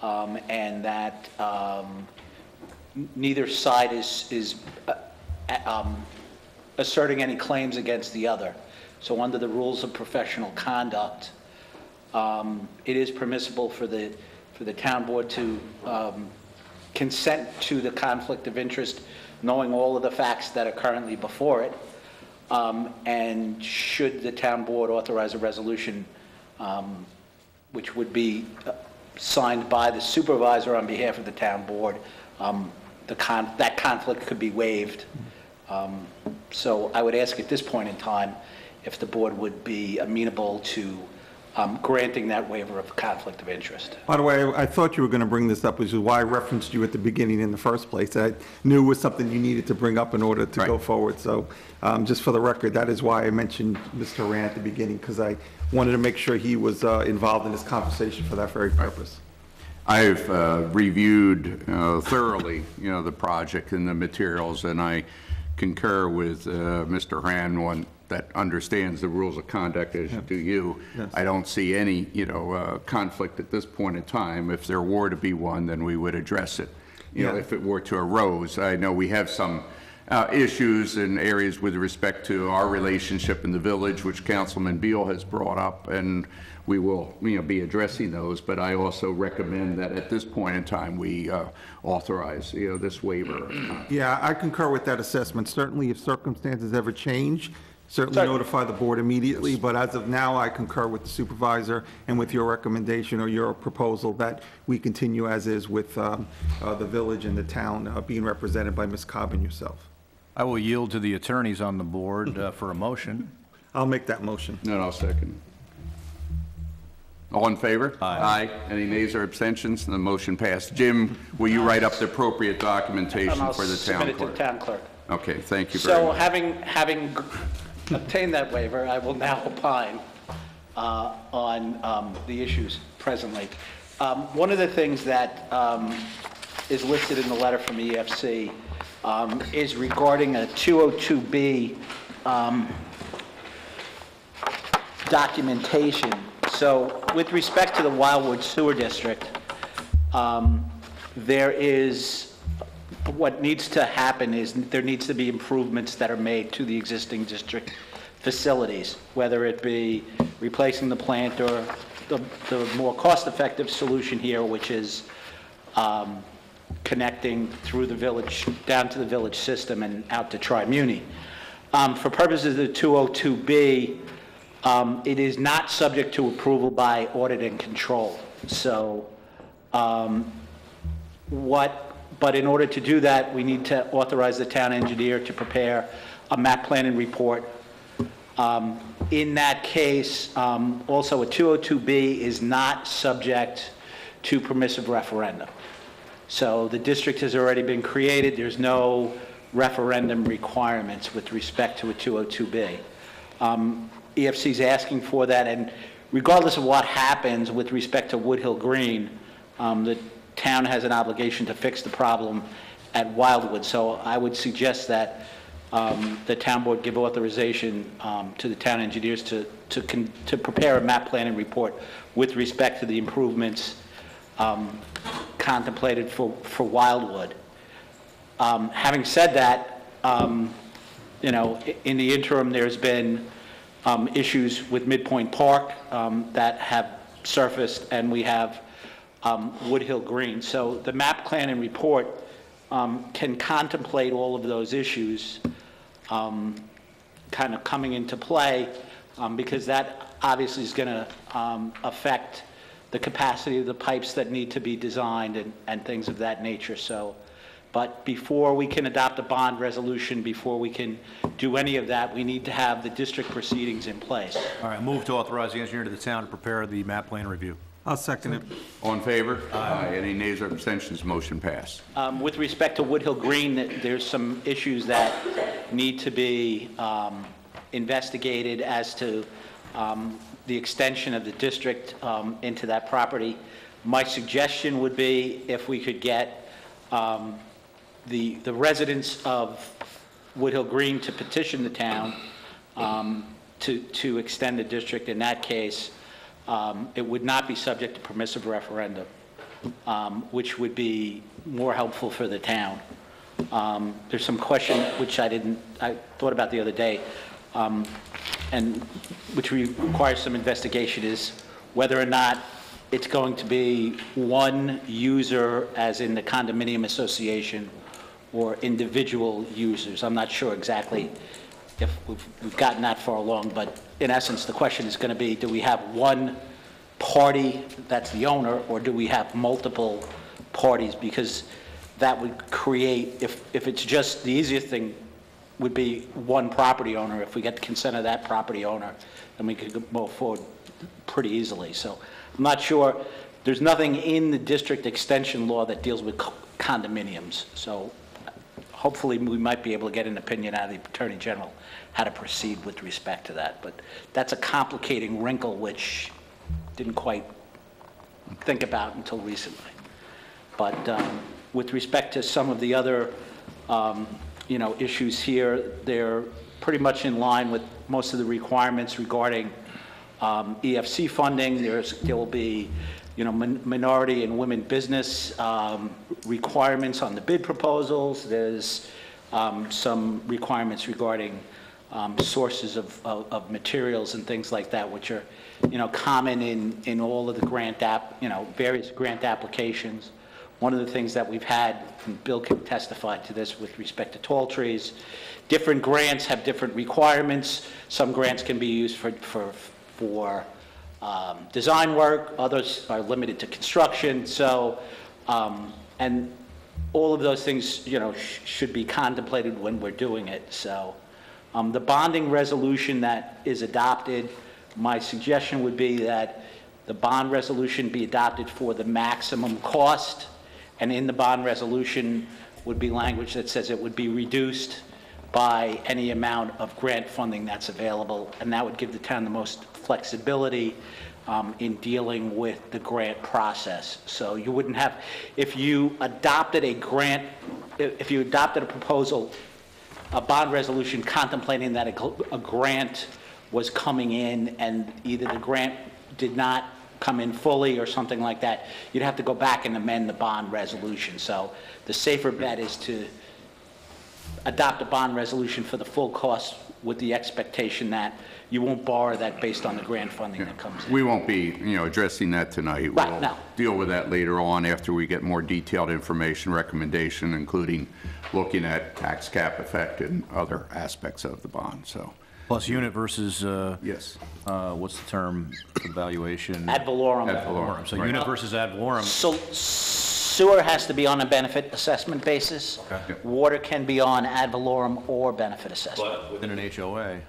and that neither side is asserting any claims against the other. So under the rules of professional conduct, it is permissible for the town board to consent to the conflict of interest, knowing all of the facts that are currently before it. And should the town board authorize a resolution, which would be signed by the supervisor on behalf of the town board, that conflict could be waived. So I would ask at this point in time if the board would be amenable to granting that waiver of conflict of interest. By the way, I thought you were going to bring this up, which is why I referenced you at the beginning in the first place. I knew it was something you needed to bring up in order to go forward. So just for the record, that is why I mentioned Mr. Rand at the beginning, because I wanted to make sure he was involved in this conversation for that very purpose. I've reviewed thoroughly, the project and the materials, and I concur with Mr. Rand, one that understands the rules of conduct as do you. Yes. I don't see any, conflict at this point in time. If there were to be one, then we would address it. If it were to arose. I know we have some issues and areas with respect to our relationship in the village, which Councilman Beal has brought up, and we will, be addressing those. But I also recommend that at this point in time, we authorize, this waiver. Yeah, I concur with that assessment. Certainly, if circumstances ever change, certainly notify the board immediately, but as of now, I concur with the supervisor and with your recommendation or your proposal that we continue as is with the village and the town being represented by Ms. Cobb and yourself. I will yield to the attorneys on the board for a motion. I'll make that motion. No, I'll second. All in favor? Aye. Any nays or abstentions? The motion passed. Jim, will you write up the appropriate documentation for the town Submit it to the clerk? town clerk. Okay, thank you very So much. having obtained that waiver, I will now opine on the issues presently. One of the things that is listed in the letter from EFC is regarding a 202B documentation. So with respect to the Wildwood Sewer District, there is, what needs to happen is there needs to be improvements that are made to the existing district facilities, whether it be replacing the plant or the more cost-effective solution here, which is connecting through the village, down to the village system and out to Tri-Muni. For purposes of the 202B, it is not subject to approval by audit and control. So but in order to do that, we need to authorize the town engineer to prepare a map plan and report. In that case, also a 202B is not subject to permissive referendum. So the district has already been created. There's no referendum requirements with respect to a 202B. EFC is asking for that, and regardless of what happens with respect to Woodhill Green, the town has an obligation to fix the problem at Wildwood. So I would suggest that the town board give authorization to the town engineers to prepare a map plan and report with respect to the improvements contemplated for Wildwood. Having said that, in the interim, there's been issues with Midpoint Park that have surfaced, and we have Woodhill Green. So the map plan and report can contemplate all of those issues kind of coming into play, because that obviously is going to affect the capacity of the pipes that need to be designed and things of that nature. So, but before we can adopt a bond resolution, before we can do any of that, we need to have the district proceedings in place. All right, move to authorize the engineer to the town to prepare the map plan review. I'll second it. All in favor? Aye. Any nays or abstentions? Motion passed. With respect to Woodhill Green, there's some issues that need to be investigated as to the extension of the district into that property. My suggestion would be if we could get the residents of Woodhill Green to petition the town to extend the district. In that case, it would not be subject to permissive referendum, which would be more helpful for the town. There's some question which I thought about the other day, and which requires some investigation, is whether or not it's going to be one user, as in the condominium association, or individual users. I'm not sure exactly if we've gotten that far along, but in essence, the question is going to be, do we have one party that's the owner, or do we have multiple parties? Because that would create, if it's just, the easiest thing would be one property owner. If we get the consent of that property owner, then we could move forward pretty easily. So I'm not sure, there's nothing in the district extension law that deals with condominiums. So hopefully we might be able to get an opinion out of the Attorney General how to proceed with respect to that. But that's a complicating wrinkle which didn't quite think about until recently. But with respect to some of the other issues here, they're pretty much in line with most of the requirements regarding EFC funding. There will be minority and women business requirements on the bid proposals. There's some requirements regarding sources of materials and things like that, which are, common in all of the various grant applications. One of the things that we've had, and Bill can testify to this with respect to tall trees, different grants have different requirements. Some grants can be used for design work, others are limited to construction. So, and all of those things, should be contemplated when we're doing it. So, the bonding resolution that is adopted, my suggestion would be that the bond resolution be adopted for the maximum cost, and in the bond resolution would be language that says it would be reduced by any amount of grant funding that's available, and that would give the town the most flexibility in dealing with the grant process. So you wouldn't have, if you adopted a proposal, a bond resolution contemplating that a grant was coming in and either the grant did not come in fully or something like that, you'd have to go back and amend the bond resolution. So the safer bet is to adopt a bond resolution for the full cost with the expectation that you won't borrow that based on the grant funding that comes in. We won't be, addressing that tonight. Right, We'll no. deal with that later on after we get more detailed information, recommendation, including looking at tax cap effect and other aspects of the bond, so. Plus unit versus, Yes. what's the term for valuation? Ad valorem. Ad valorem. So Right. unit versus ad valorem. So sewer has to be on a benefit assessment basis. Okay. Water can be on ad valorem or benefit assessment. But within an HOA.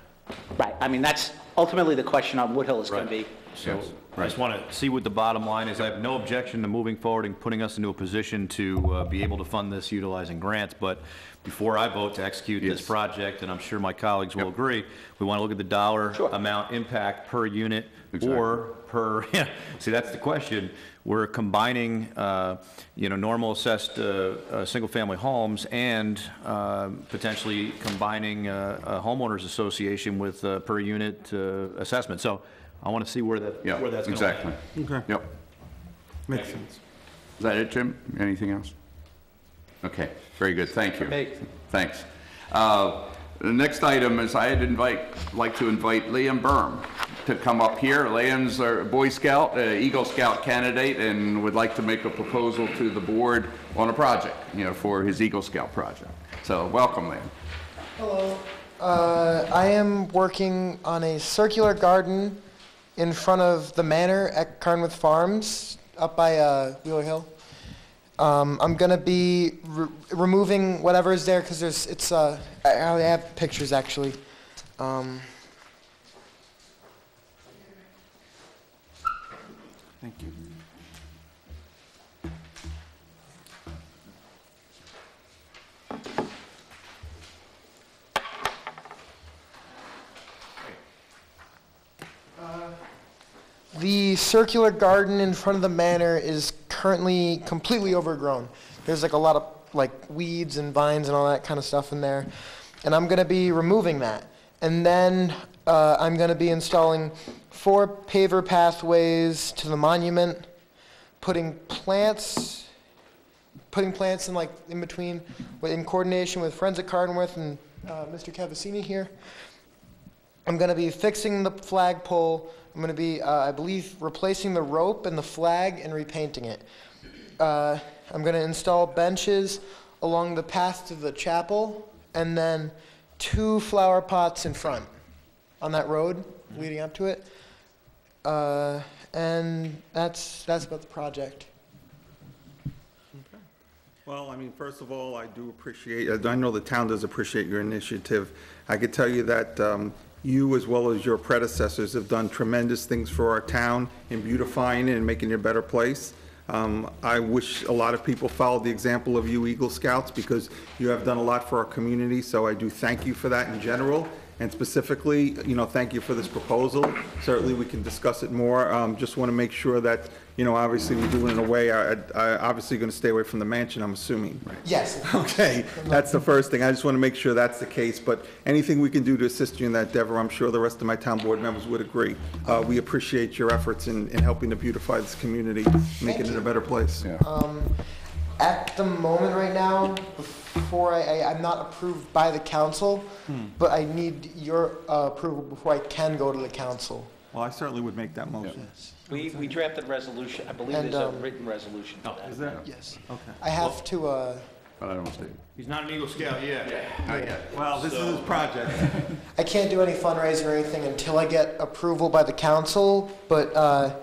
Right, I mean, that's ultimately the question on Woodhill is going to be. So Yes, I just want to see what the bottom line is. I have no objection to moving forward and putting us into a position to be able to fund this utilizing grants, but before I vote to execute this Yes. project, and I'm sure my colleagues will agree, we want to look at the dollar Sure. amount impact per unit Exactly. or per, see, that's the question. We're combining, normal assessed single-family homes and potentially combining a homeowners association with per unit assessment. So I want to see where that's Yeah, going to land. exactly. Okay, Yep. makes sense. Is that it, Jim? Anything else? Okay, very good, thank you. Me. Thanks. The next item is I'd like to invite Liam Berm to come up here. Liam's a Boy Scout, Eagle Scout candidate, and would like to make a proposal to the board on a project, for his Eagle Scout project. So welcome, Liam. Hello. I am working on a circular garden in front of the manor at Carnworth Farms up by Wheeler Hill. I'm gonna be removing whatever is there because I have pictures actually. Thank you. the circular garden in front of the manor is currently completely overgrown. There's like a lot of like weeds and vines and all that kind of stuff in there. And I'm gonna be removing that. And then I'm gonna be installing 4 paver pathways to the monument, putting plants in like in between, in coordination with Friends at Cardinworth and Mr. Cavazzini here. I'm going to be fixing the flagpole. I'm going to be, I believe, replacing the rope and the flag and repainting it. I'm going to install benches along the path to the chapel, and then 2 flower pots in front on that road leading up to it. And that's about the project. Well, I mean, first of all, I do appreciate, I know the town does appreciate your initiative. I could tell you that you, as well as your predecessors, have done tremendous things for our town in beautifying it and making it a better place. I wish a lot of people followed the example of you Eagle Scouts, because you have done a lot for our community, so I do thank you for that in general. And specifically, you know, thank you for this proposal. Certainly, we can discuss it more. Just want to make sure that, you know, obviously we do it in a way, I obviously going to stay away from the mansion, I'm assuming. Yes. Okay, that's the first thing. I just want to make sure that's the case, but anything we can do to assist you in that endeavor, I'm sure the rest of my town board members would agree. We appreciate your efforts in helping to beautify this community, making it a better place. At the moment right now, before I'm not approved by the council, but I need your approval before I can go to the council. Well, I certainly would make that motion. We drafted a resolution, I believe there's a written resolution for that. Is there? Yes. Okay. I have to, But I don't see it. He's not an Eagle Scout yet. Well, this is his project. I can't do any fundraising or anything until I get approval by the council, but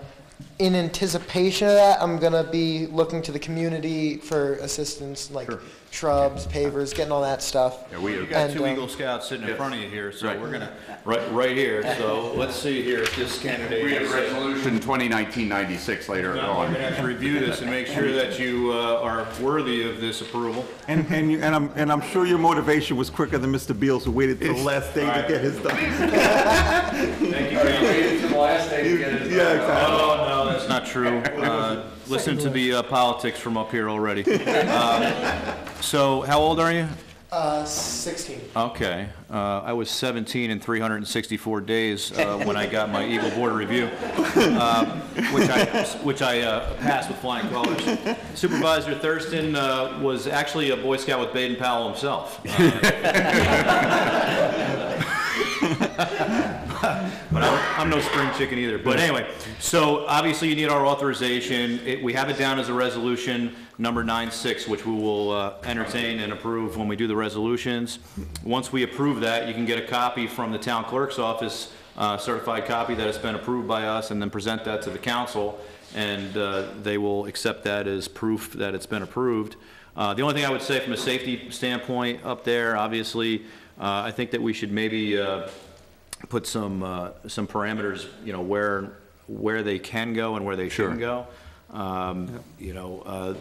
in anticipation of that, I'm gonna be looking to the community for assistance, like shrubs, pavers, getting all that stuff. Yeah, we You got And, 2 Eagle Scouts sitting in yes. front of you here, so Right. we're gonna, right here, so let's see here if this candidate We have is... resolution 2019-96 later No, we're on. gonna have to review this and make sure that you are worthy of this approval. And I'm sure your motivation was quicker than Mr. Beals, who waited till the last day to get his done. Thank you, Council. Yeah, exactly. Oh, no, that's not true. Listen to the politics from up here already. So, how old are you? 16. Okay. I was 17 in 364 days when I got my Eagle Board Review, which I passed with flying colors. Supervisor Thurston was actually a Boy Scout with Baden Powell himself. But I'm no spring chicken either. But anyway, so obviously you need our authorization. We have it down as a resolution number 96, which we will entertain and approve when we do the resolutions. Once we approve that, you can get a copy from the town clerk's office, certified copy that has been approved by us, and then present that to the council, and they will accept that as proof that it's been approved. The only thing I would say from a safety standpoint up there, obviously, I think that we should maybe put some parameters, you know, where they can go and where they shouldn't go. You know,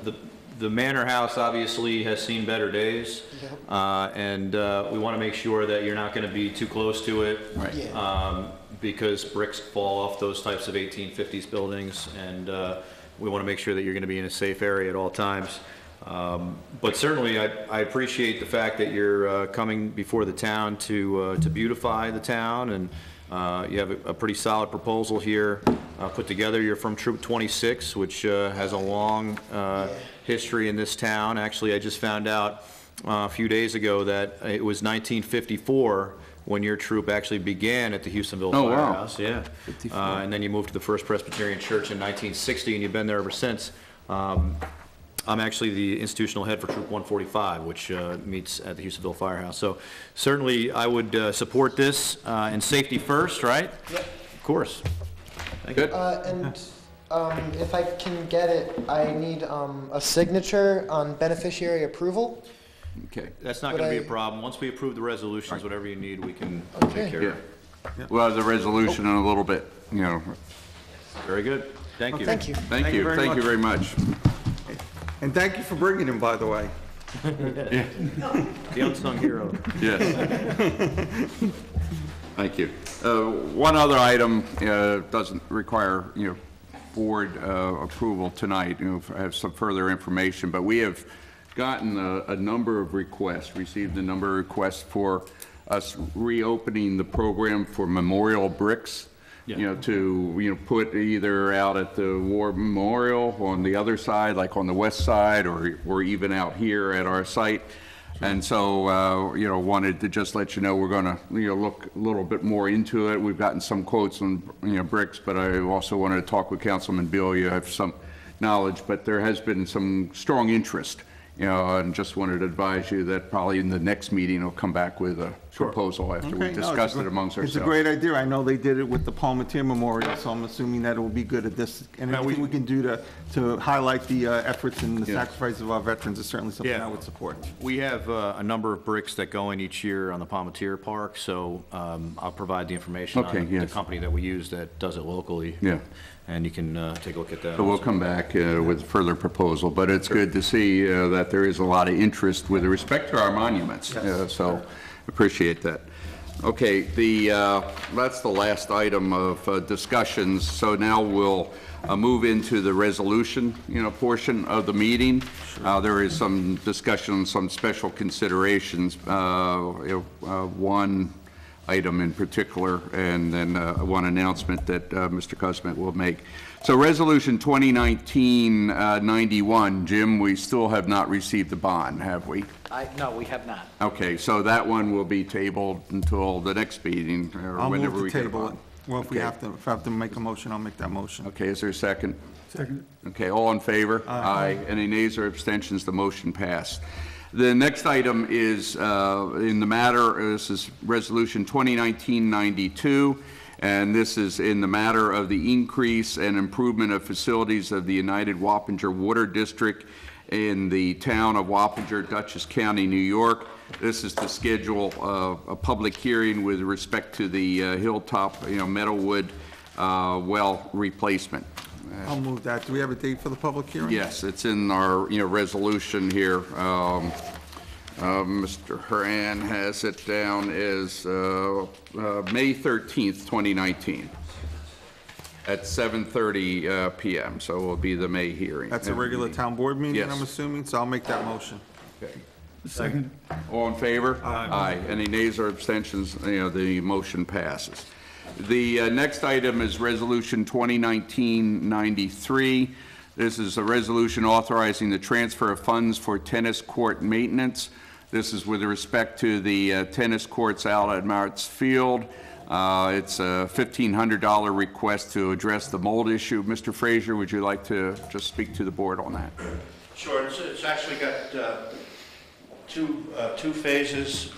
the Manor House obviously has seen better days, and we want to make sure that you're not going to be too close to it, because bricks fall off those types of 1850s buildings, and we want to make sure that you're going to be in a safe area at all times. But certainly, I appreciate the fact that you're coming before the town to beautify the town, and you have a pretty solid proposal here put together. You're from Troop 26, which has a long history in this town. Actually, I just found out a few days ago that it was 1954 when your troop actually began at the Houstonville Firehouse. Yeah. And then you moved to the First Presbyterian Church in 1960, and you've been there ever since. I'm actually the institutional head for Troop 145, which meets at the Houstonville Firehouse. So certainly I would support this, and safety first, right? Yep. Of course. Thank you. And if I can get it, I need a signature on beneficiary approval. Okay. That's not But going to be I- a problem. Once we approve the resolutions, whatever you need, we can Okay. take care Yeah. of. We'll have the resolution in a little bit, you know. Very good. Thank you. Thank you. Thank you very much. And thank you for bringing him, by the way. The unsung hero. Yes. Thank you. One other item doesn't require, you know, board approval tonight, have some further information, but we have gotten a number of requests, received a number of requests for us reopening the program for memorial bricks, to, put either out at the War Memorial on the other side, like on the west side, or even out here at our site. And so, wanted to just let you know we're going to, look a little bit more into it. We've gotten some quotes on, bricks, but I also wanted to talk with Councilman Beal. You have some knowledge, but there has been some strong interest, and just wanted to advise you that probably in the next meeting we'll come back with a proposal after we discussed it amongst ourselves. It's a great idea. I know they did it with the Palmatier Memorial, so I'm assuming that it will be good at this. And anything we can do to highlight the efforts and the sacrifices of our veterans is certainly something I would support. We have a number of bricks that go in each year on the Palmatier Park, so I'll provide the information on the company that we use that does it locally. Yeah. And you can take a look at that. So we'll come back with further proposal, but it's good to see that there is a lot of interest with respect to our monuments. So appreciate that. Okay, that's the last item of discussions. So now we'll move into the resolution, portion of the meeting. There is some discussion on some special considerations. One item in particular, and then one announcement that Mr. Cusmet will make. So Resolution 2019-91, Jim, we still have not received the bond, have we? No, we have not. Okay, so that one will be tabled until the next meeting, or I'll whenever move we to get a table it. bond. Well, if I have to make a motion, I'll make that motion. Okay, is there a second? Second. Okay, all in favor? Aye. Any nays or abstentions? The motion passed. The next item is in the matter, this is Resolution 2019-92, and this is in the matter of the increase and improvement of facilities of the United Wappinger Water District in the town of Wappinger, Dutchess County, New York. This is to schedule a public hearing with respect to the Hilltop, Meadowwood well replacement. I'll move that. Do we have a date for the public hearing? Yes, it's in our, resolution here. Mr. Haran has it down as May 13th, 2019 at 7:30 p.m. So it will be the May hearing. That's a regular town board meeting, Yes. I'm assuming, so I'll make that motion. Okay. Second. All in favor? Aye. Any nays or abstentions? The motion passes. The next item is Resolution 2019-93. This is a resolution authorizing the transfer of funds for tennis court maintenance. This is with respect to the tennis courts out at Martz Field. It's a $1,500 request to address the mold issue. Mr. Frazier, would you like to just speak to the board on that? Sure, it's actually got two phases,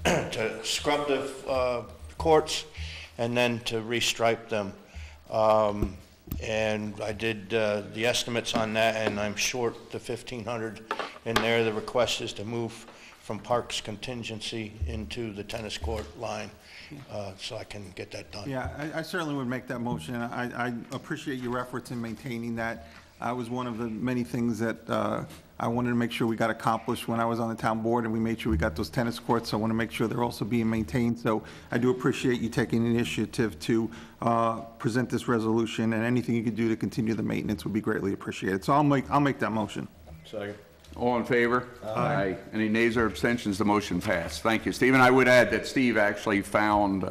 to scrub the courts and then to restripe them. And I did the estimates on that, and I'm short the $1,500 in there. The request is to move from Parks contingency into the tennis court line, so I can get that done. Yeah, I certainly would make that motion. I appreciate your efforts in maintaining that. I was one of the many things that I wanted to make sure we got accomplished when I was on the town board, and we made sure we got those tennis courts, so I want to make sure they're also being maintained. So I do appreciate you taking the initiative to present this resolution, and anything you could do to continue the maintenance would be greatly appreciated. So I'll make that motion. Second. All in favor? Aye. Any nays or abstentions? The motion passed. Thank you, Steve. And I would add that Steve actually found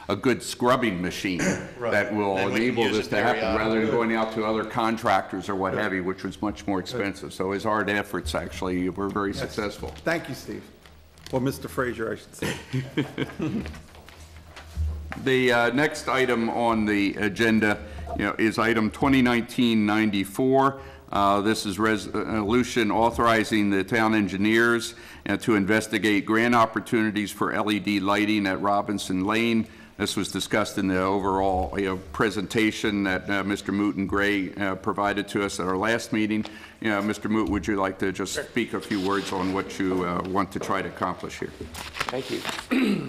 a good scrubbing machine that will Then we can enable use this it to there, happen, yeah. rather than going out to other contractors or what have you, which was much more expensive. So his hard efforts actually were very successful. Thank you, Steve. Or Mr. Frazier, I should say. The next item on the agenda, is item 2019-94. This is resolution authorizing the town engineers to investigate grant opportunities for LED lighting at Robinson Lane. This was discussed in the overall presentation that Mr. Moot and Gray provided to us at our last meeting. Mr. Moot, would you like to just speak a few words on what you want to try to accomplish here? Thank you.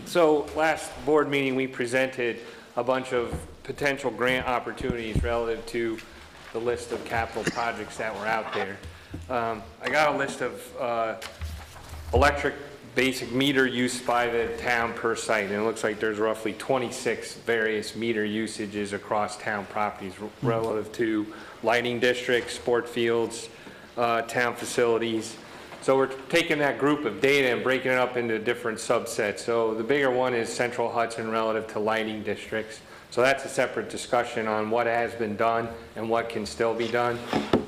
So last board meeting, we presented a bunch of potential grant opportunities relative to the list of capital projects that were out there. I got a list of electric basic meter use by the town per site, and it looks like there's roughly 26 various meter usages across town properties relative to lighting districts, sport fields, town facilities. So we're taking that group of data and breaking it up into different subsets. So the bigger one is Central Hudson relative to lighting districts. So that's a separate discussion on what has been done and what can still be done.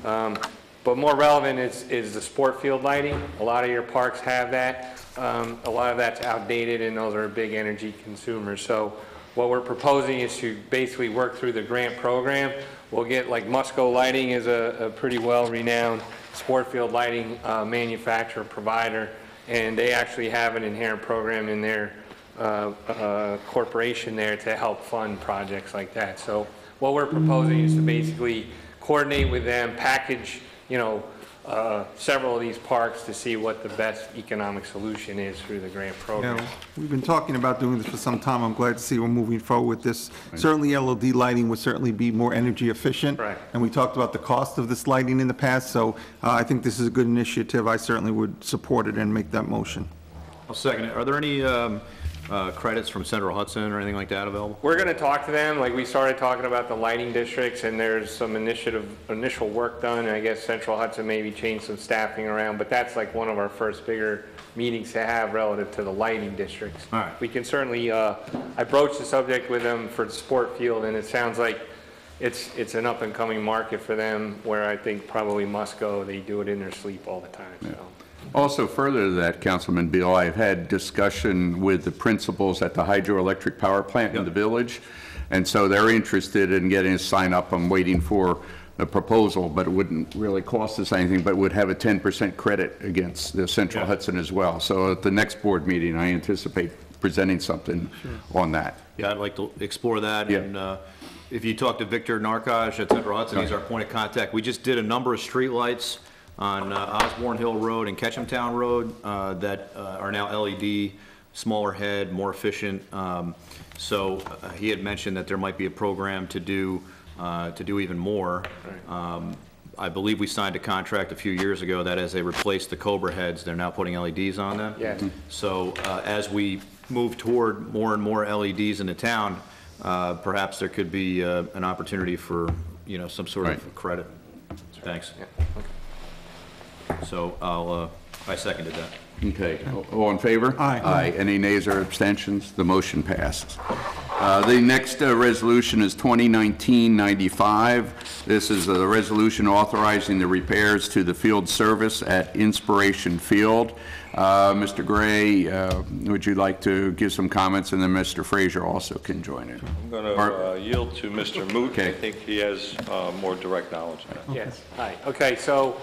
But more relevant is the sport field lighting. A lot of your parks have that. A lot of that's outdated, and those are big energy consumers. So what we're proposing is to basically work through the grant program. We'll get, like Musco Lighting is a pretty well-renowned sport field lighting manufacturer, provider, and they actually have an inherent program in their corporation there to help fund projects like that. So what we're proposing is to basically coordinate with them, package, you know, several of these parks to see what the best economic solution is through the grant program. Yeah, we've been talking about doing this for some time. I'm glad to see we're moving forward with this. Certainly LED lighting would certainly be more energy efficient. Right. And we talked about the cost of this lighting in the past, so I think this is a good initiative. I certainly would support it and make that motion. I'll second it. Are there any credits from Central Hudson or anything like that available? We're going to talk to them. Like, we started talking about the lighting districts, and there's some initial work done. And I guess Central Hudson maybe changed some staffing around, but that's like one of our first bigger meetings to have relative to the lighting districts. All right. We can certainly, I broached the subject with them for the sport field, and it sounds like it's an up-and-coming market for them, where I think probably Musco, they do it in their sleep all the time. So. Also, further to that, Councilman Beal, I've had discussion with the principals at the hydroelectric power plant in the village, and so they're interested in getting a sign up. I'm waiting for a proposal, but it wouldn't really cost us anything, but would have a 10% credit against the Central Hudson as well. So at the next board meeting, I anticipate presenting something on that. Yeah, I'd like to explore that. Yeah. And if you talk to Victor Narkaj at Central Hudson, he's our point of contact. We just did a number of streetlights on Osborne Hill Road and Ketchumtown Road that are now LED, smaller head, more efficient. So he had mentioned that there might be a program to do even more. I believe we signed a contract a few years ago that as they replaced the Cobra heads, they're now putting LEDs on them. Yeah. So as we move toward more and more LEDs in the town, perhaps there could be an opportunity for, you know, some sort of credit. Thanks. Yeah. So I seconded that. Okay, all in favor? Aye. Aye. Any nays or abstentions? The motion passes. The next resolution is 2019-95. This is a resolution authorizing the repairs to the field service at Inspiration Field. Mr. Gray, would you like to give some comments, and then Mr. Frazier also can join in? I'm going to yield to Mr. Moot. Okay. I think he has more direct knowledge on that. Yes, hi. Okay, so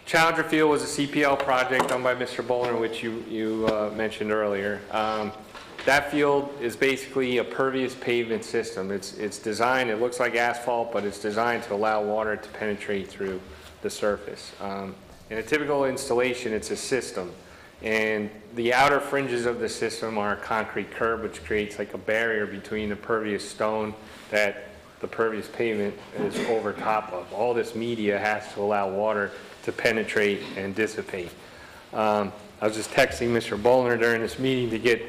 Challenger Field was a CPL project done by Mr. Bollner, which you mentioned earlier. That field is basically a pervious pavement system. It's designed, it looks like asphalt, but it's designed to allow water to penetrate through the surface. In a typical installation, it's a system, and the outer fringes of the system are a concrete curb, which creates like a barrier between the pervious stone that the pervious pavement is over top of. All this media has to allow water to penetrate and dissipate. I was just texting Mr. Bollner during this meeting to get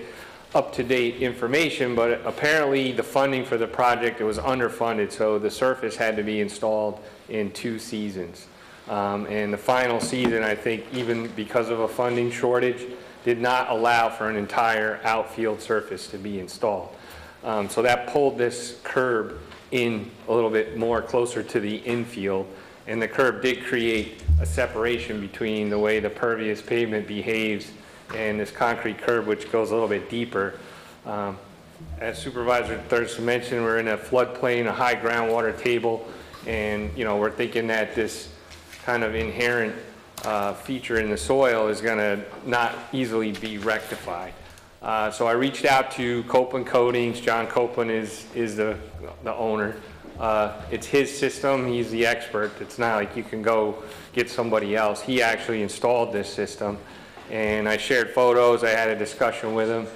up-to-date information, but apparently the funding for the project, it was underfunded, so the surface had to be installed in 2 seasons. And the final season, I think, even because of a funding shortage, did not allow for an entire outfield surface to be installed. So that pulled this curb in a little bit more closer to the infield, and the curb did create a separation between the way the pervious pavement behaves and this concrete curb, which goes a little bit deeper. As Supervisor Thurston mentioned, we're in a floodplain, a high groundwater table, and we're thinking that this kind of inherent feature in the soil is going to not easily be rectified. So I reached out to Copeland Coatings. John Copeland is the owner. It's his system. He's the expert. It's not like you can go get somebody else. He actually installed this system, and I shared photos. I had a discussion with him.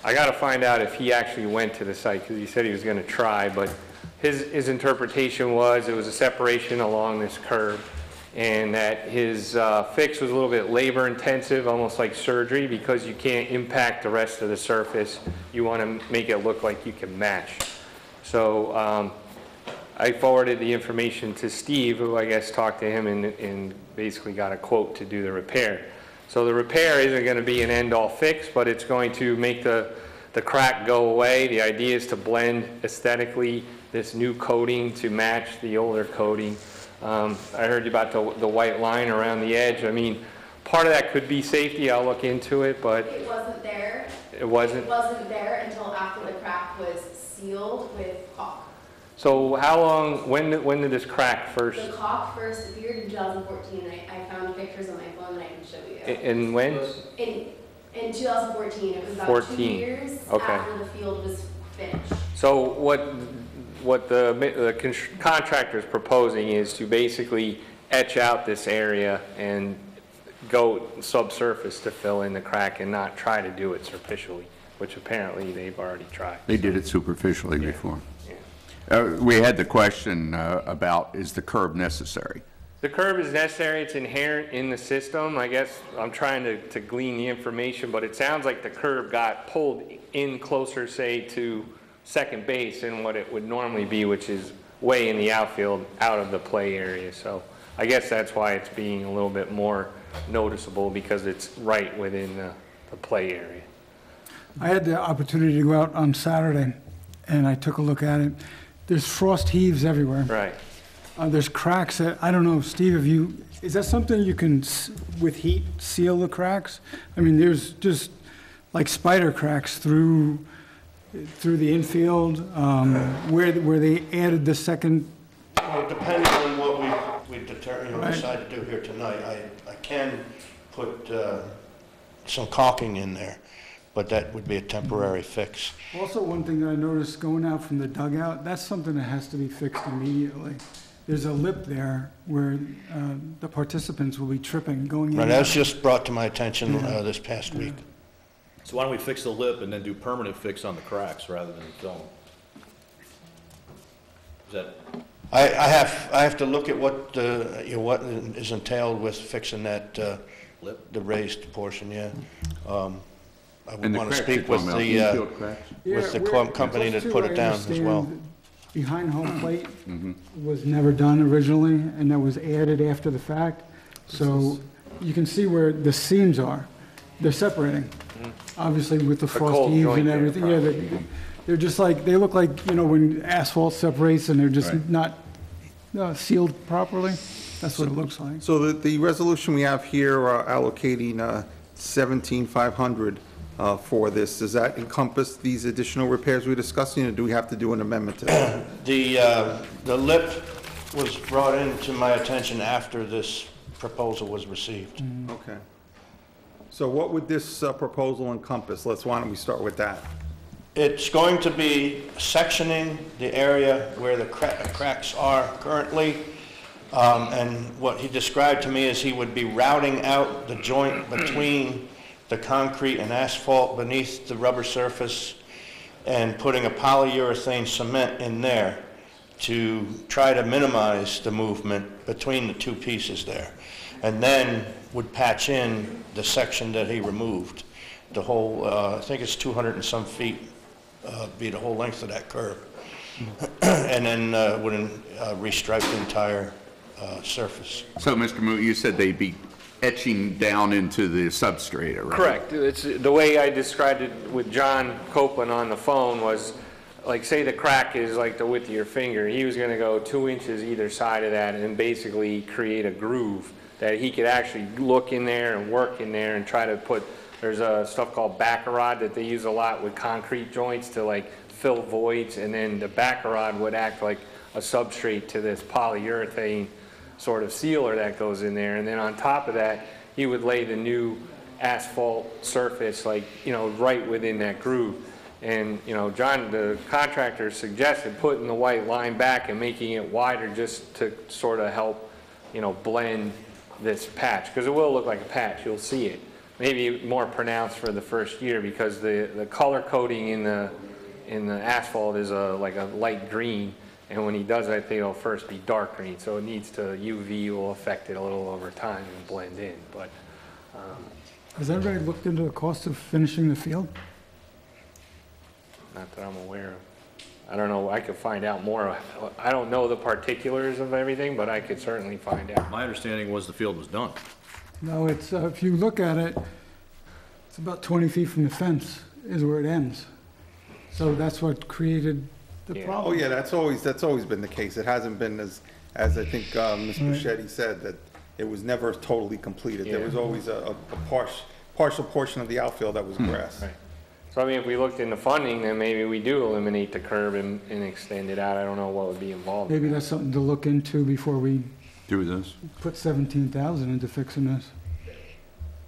I got to find out if he actually went to the site, because he said he was going to try, but his interpretation was it was a separation along this curb, and that his fix was a little bit labor intensive, almost like surgery, because you can't impact the rest of the surface. You want to make it look like you can match. So I forwarded the information to Steve, who I guess talked to him and basically got a quote to do the repair. So the repair isn't going to be an end-all fix, but it's going to make the crack go away. The idea is to blend aesthetically this new coating to match the older coating. I heard about the white line around the edge. I mean, part of that could be safety. I'll look into it, but It wasn't there. it wasn't. It wasn't there until after the crack was sealed with caulk. So how long, when did this crack first? The caulk first appeared in 2014. I found pictures on my phone that I can show you. And when? In 2014, it was about 2 14. years Okay. after the field was finished. So what the contractor is proposing is to basically etch out this area and go subsurface to fill in the crack and not try to do it superficially, which apparently they've already tried. They did it superficially before. Yeah. We had the question about, is the curb necessary? The curb is necessary, it's inherent in the system. I guess I'm trying to glean the information, but it sounds like the curb got pulled in closer, say, to second base than what it would normally be, which is way in the outfield, out of the play area. So I guess that's why it's being a little bit more noticeable, because it's right within the play area. I had the opportunity to go out on Saturday, and I took a look at it. There's frost heaves everywhere. Right. There's cracks that, I don't know, Steve, is that something you can, with heat, seal the cracks? I mean, there's just like spider cracks through the infield, where they added the second. Well, depending on what we decide to do here tonight, I can put some caulking in there, but that would be a temporary fix. Also, one thing that I noticed going out from the dugout, that's something that has to be fixed immediately. There's a lip there where the participants will be tripping going in. Right, that was just brought to my attention this past week. So why don't we fix the lip and then do permanent fix on the cracks rather than film? Is that? I have to look at what what is entailed with fixing that lip, the raised portion. Yeah, I would want to speak with the company that put it down as well. Behind home plate was never done originally, and that was added after the fact. So you can see where the seams are. They're separating, obviously with the frost cold heaves joint and there, everything. Yeah, they're just like, they look like, you know, when asphalt separates and they're just not sealed properly. That's what it looks like. So the resolution we have here allocating $17,500 for this, does that encompass these additional repairs we're discussing, or do we have to do an amendment to that? The lip was brought into my attention after this proposal was received. Okay. So what would this proposal encompass? Why don't we start with that? It's going to be sectioning the area where the cracks are currently, and what he described to me is he would be routing out the joint between the concrete and asphalt beneath the rubber surface and putting a polyurethane cement in there to try to minimize the movement between the two pieces there, and then would patch in the section that he removed. The whole, I think it's 200 and some feet, be the whole length of that curb. And then would restripe the entire surface. So, Mr. Moot, you said they'd be etching down into the substrata, right? Correct. It's, the way I described it with John Copeland on the phone was, like, say the crack is like the width of your finger. He was going to go 2 inches either side of that and basically create a groove that he could actually look in there and work in there and try to put, there's a stuff called baccarod that they use a lot with concrete joints to like fill voids, and then the baccarod would act like a substrate to this polyurethane sort of sealer that goes in there. And then on top of that, he would lay the new asphalt surface, like, you know, right within that groove. And, you know, John, the contractor, suggested putting the white line back and making it wider just to sort of help, you know, blend this patch, because it will look like a patch. You'll see it. Maybe more pronounced for the first year, because the color coding in the asphalt is like a light green, And when he does, I think it'll first be dark green, so it needs to, UV will affect it a little over time and blend in, but, Has everybody looked into the cost of finishing the field? not that I'm aware of. I don't know, I could find out more. I don't know the particulars of everything, but I could certainly find out. My understanding was the field was done. No, it's, if you look at it, it's about 20 feet from the fence is where it ends. So that's what created the Yeah. Oh, problem. yeah, that's always been the case. It hasn't been as I think Mr. Shetty said, that it was never totally completed. There Yeah. was always a partial portion of the outfield that was grass. Right. So I mean, if we looked into funding, then maybe we do eliminate the curb and extend it out. I don't know what would be involved. Maybe that's something to look into before we Do this. put 17,000 into fixing this.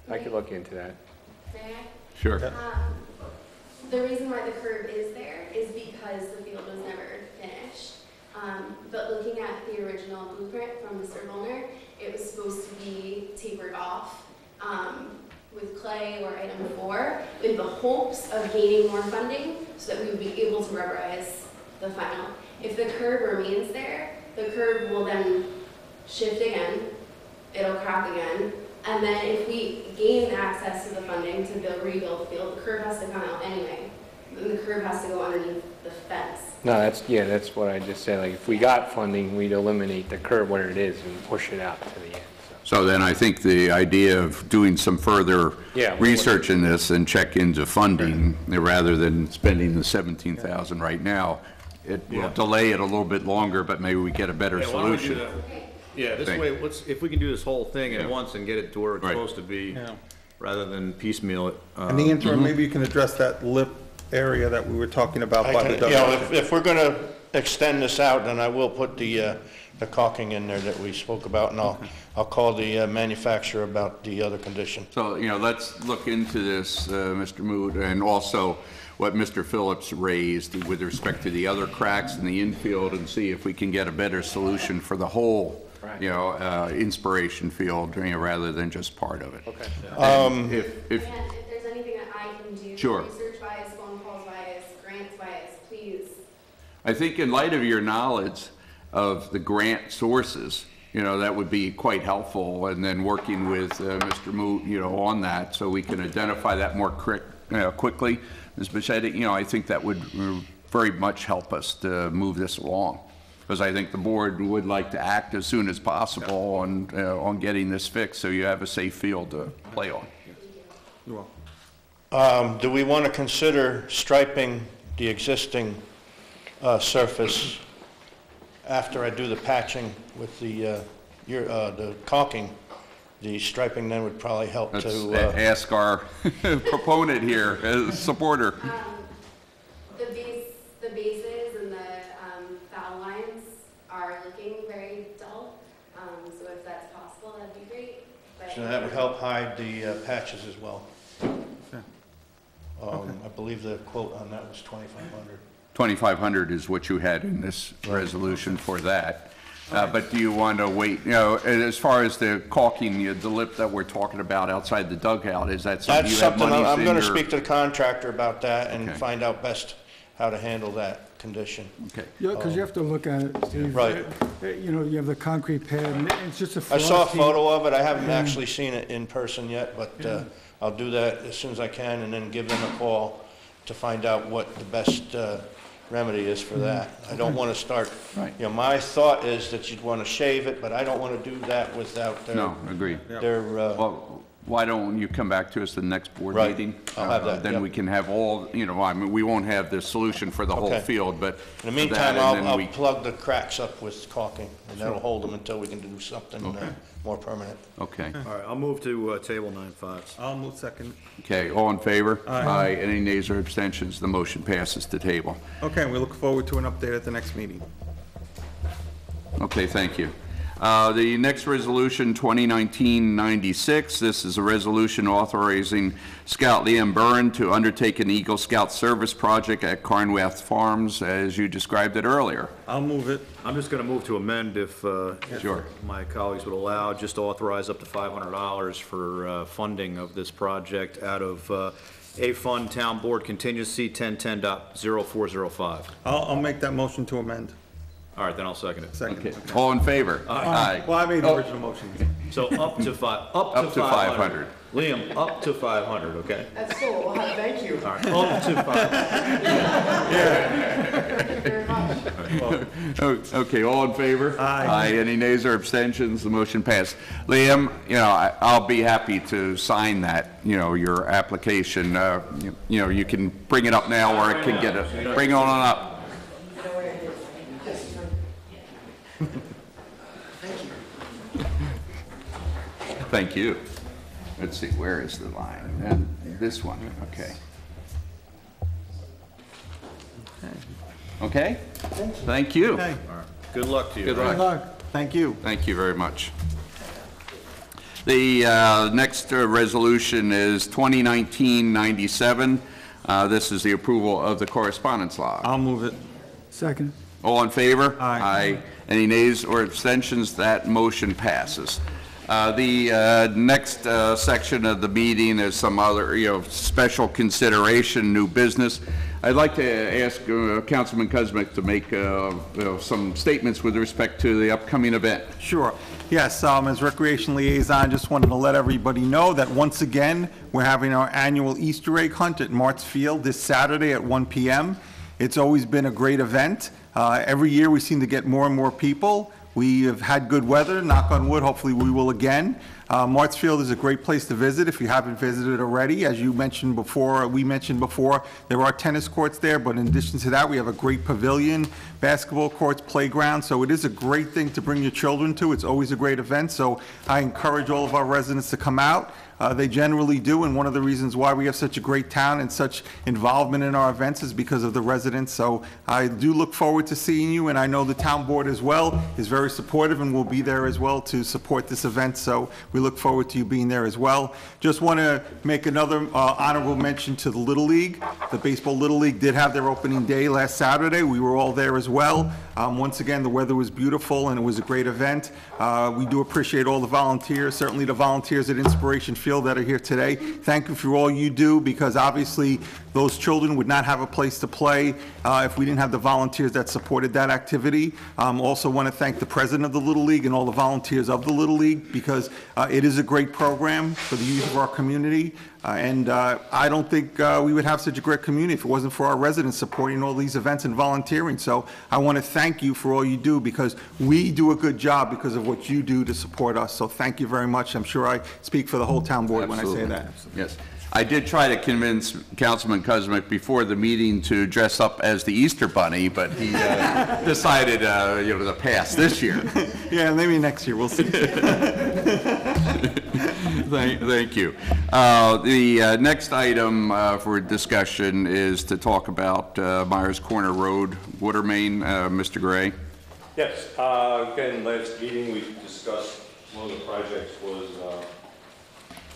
I could look into that. May I? Sure. The reason why the curb is there is because the field was never finished. But looking at the original blueprint from Mr. Volner, it was supposed to be tapered off with clay or item 4, with the hopes of gaining more funding so that we would be able to rubberize the final. If the curb remains there, the curb will then shift again, it'll crack again, and then if we gain access to the funding to rebuild the field, the curb has to come out anyway. Then the curb has to go underneath the fence. No, that's what I just said. Like, if we got funding, we'd eliminate the curb where it is and push it out to the end. So then I think the idea of doing some further Yeah. research in this and check into funding, rather than spending the 17,000 right now, it will delay it a little bit longer, but maybe we get a better Yeah, why don't we do solution. that? Yeah, this Thank- way, if we can do this whole thing at once and get it to where it's Right. supposed to be, rather than piecemeal it. In the interim, maybe you can address that lip area that we were talking about by the You know, dugout. if we're gonna extend this out, then I will put the caulking in there that we spoke about, and I'll call the manufacturer about the other condition. So, let's look into this, Mr. Mood, and also what Mr. Phillips raised with respect to the other cracks in the infield, and see if we can get a better solution for the whole, Inspiration Field, rather than just part of it. Okay. If, Again, if there's anything that I can do, Sure. research-wise, phone calls-wise, grants-wise, please. I think in light of your knowledge of the grant sources, that would be quite helpful, and then working with Mr. Moot, on that, so we can identify that more quickly. Ms. Bichetti, I think that would very much help us to move this along, because I think the board would like to act as soon as possible on getting this fixed, so you have a safe field to play on. Do we want to consider striping the existing surface after I do the patching with the caulking? The striping then would probably help Let's to... ask our proponent here, supporter. The bases and the foul lines are looking very dull, so if that's possible, that'd be great. But So that would help hide the patches as well. I believe the quote on that was 2,500. 2,500 is what you had in this resolution for that. But do you want to wait, as far as the caulking, the lip that we're talking about outside the dugout, is that something That's you have something, monies I'm in going to your- speak to the contractor about that and Okay. find out best how to handle that condition. Okay. Yeah, because you have to look at it, Steve. Right. You have the concrete pad, and it's just a I saw a frosty- photo of it, I haven't actually seen it in person yet, but I'll do that as soon as I can and then give them a call to find out what the best remedy is for that. I don't want to start, Right. my thought is that you'd want to shave it, but I don't want to do that without No, agreed. their, Well, why don't you come back to us the next board Right. meeting? I'll have that, Then yep. we can have all, we won't have the solution for the whole Okay. field, but. in the for that, meantime, and then I'll we- plug the cracks up with caulking, and that'll hold them until we can do something more permanent. Okay. All right, I'll move to table 9.5. I'll move second. Okay, all in favor? Aye. Any nays or abstentions? The motion passes to table. Okay, we look forward to an update at the next meeting. Okay, thank you. The next resolution, 2019-96, this is a resolution authorizing Scout Liam Burren to undertake an Eagle Scout service project at Carnwath Farms, as you described it earlier. I'll move it. I'm just going to move to amend if Sure. my colleagues would allow, just to authorize up to $500 for funding of this project out of A Fund Town Board Contingency 1010.0405. I'll make that motion to amend. All right, then I'll second it. Second. Okay. All in favor? Aye. Well, I made the original motion. So up to Up to 500. Liam, up to 500, okay? That's so a lot, thank you. All right, up to 500. Okay, all in favor? Aye. Any nays or abstentions? The motion passed. Liam, I'll be happy to sign that, your application. You can bring it up now, or it can get it. Bring it on up. Thank you. Let's see, where is the line? And this one, okay. Okay? Thank you. Okay. Good luck to you. Good Good luck. luck. Thank you. Thank you very much. The next resolution is 2019-97. This is the approval of the correspondence log. I'll move it. Second. All in favor? Aye. Any nays or abstentions? That motion passes. The next section of the meeting is some other, special consideration, new business. I'd like to ask Councilman Kuzmic to make some statements with respect to the upcoming event. Sure. Yes, as Recreation Liaison, just wanted to let everybody know that once again, we're having our annual Easter egg hunt at Martz Field this Saturday at 1 p.m. It's always been a great event. Every year we seem to get more and more people. We have had good weather, knock on wood, hopefully we will again. Martz Field is a great place to visit if you haven't visited already. As you mentioned before, we mentioned before, there are tennis courts there, but in addition to that, we have a great pavilion, basketball courts, playground, so it is a great thing to bring your children to. It's always a great event, so I encourage all of our residents to come out. They generally do, and one of the reasons why we have such a great town and such involvement in our events is because of the residents. So I do look forward to seeing you, and I know the town board as well is very supportive and will be there as well to support this event. So we look forward to you being there as well. Just want to make another honorable mention to the Little League. The Baseball Little League did have their opening day last Saturday. We were all there as well. Once again, the weather was beautiful and it was a great event. We do appreciate all the volunteers, certainly the volunteers at Inspiration Field that are here today. Thank you for all you do, because obviously those children would not have a place to play if we didn't have the volunteers that supported that activity. Also want to thank the president of the Little League and all the volunteers of the Little League, because it is a great program for the youth of our community. And I don't think we would have such a great community if it wasn't for our residents supporting all these events and volunteering. So I want to thank you for all you do, because we do a good job because of what you do to support us. So thank you very much. I'm sure I speak for the whole town board when I say that. Yes. I did try to convince Councilman Kuzmic before the meeting to dress up as the Easter Bunny, but he decided, to pass this year. Yeah, maybe next year. We'll see. Thank you. The next item for discussion is to talk about Myers Corner Road water main. Mr. Gray. Yes, again, last meeting, we discussed one of the projects was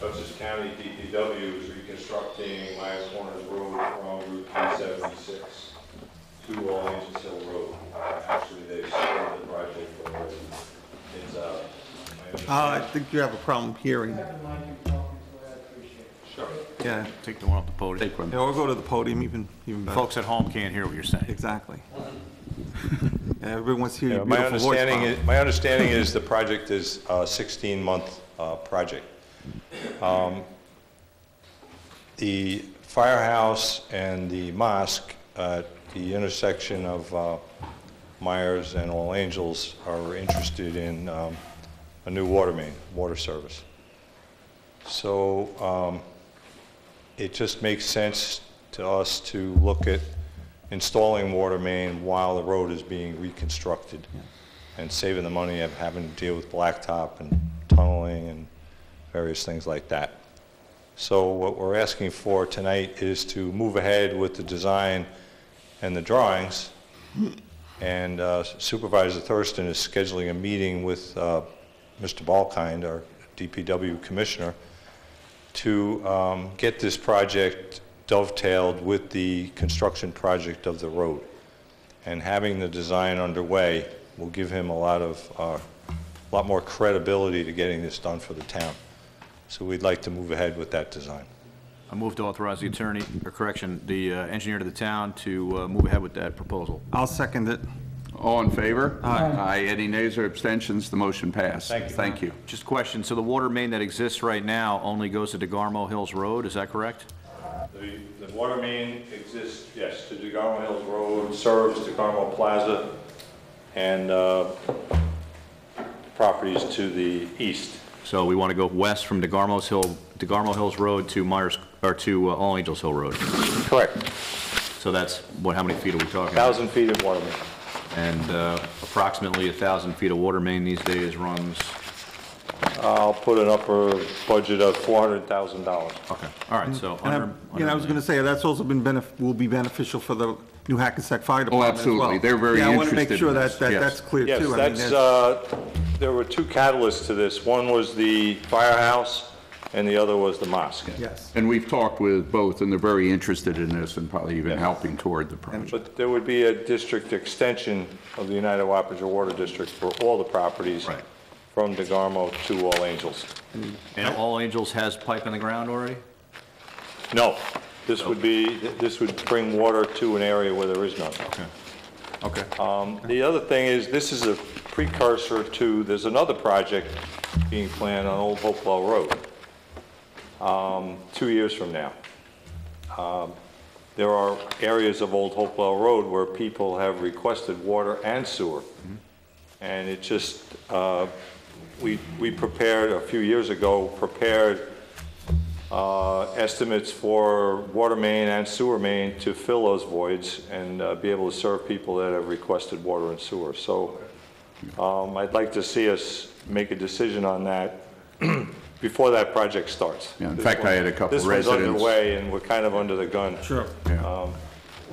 Dutchess County DPW is reconstructing Myers Corners Road from Route 376 to All Angels Hill Road. Actually, they started the project already. It's I think you have a problem hearing. Sure. Yeah. Take the one off the podium. Yeah, or go to the podium, even better. Folks at home can't hear what you're saying. Exactly. Yeah, everyone wants to hear your My beautiful voice, Bob. my understanding is the project is a 16-month project. The firehouse and the mosque at the intersection of Myers and All Angels are interested in a new water main, water service. So it just makes sense to us to look at installing water main while the road is being reconstructed, and saving the money of having to deal with blacktop and tunneling and various things like that. So what we're asking for tonight is to move ahead with the design and the drawings, and Supervisor Thurston is scheduling a meeting with Mr. Balkind, our DPW Commissioner, to get this project dovetailed with the construction project of the road. And having the design underway will give him a lot more credibility to getting this done for the town. So we'd like to move ahead with that design. I move to authorize the the engineer to the town to move ahead with that proposal. I'll second it. All in favor? Aye. Any nays or abstentions? The motion passed. Thank you. Just a question, so the water main that exists right now only goes to DeGarmo Hills Road, is that correct? The water main exists, yes, to DeGarmo Hills Road, serves DeGarmo Plaza, and properties to the east. So we want to go west from DeGarmo Hills Road to Myers, or to All Angels Hill Road. Correct. So that's, how many feet are we talking about? 1,000 feet of water main. And approximately 1,000 feet of water main these days runs, I'll put an upper budget of $400,000. okay, all right, so And under. I was going to say, that's also will be beneficial for the New Hackensack Fire Oh, Department as well. absolutely. They're very Yeah, I want to interested make sure in that this. Yes. that's clear Yes, too. I mean, that's, there were two catalysts to this. One was the firehouse, and the other was the mosque. Yes. And we've talked with both, and they're very interested in this and probably even helping toward the project. But there would be a district extension of the United Wapager Water District for all the properties Right. from DeGarmo to All Angels. And All Angels has pipe in the ground already? No, this would bring water to an area where there is none. Okay. The other thing is, this is a precursor to, there's another project being planned on Old Hopewell Road, 2 years from now. There are areas of Old Hopewell Road where people have requested water and sewer. And it just, we prepared, a few years ago, estimates for water main and sewer main to fill those voids and be able to serve people that have requested water and sewer. So I'd like to see us make a decision on that before that project starts. Yeah, in fact, I had a couple residents. This one's underway, and we're kind of under the gun. Sure. A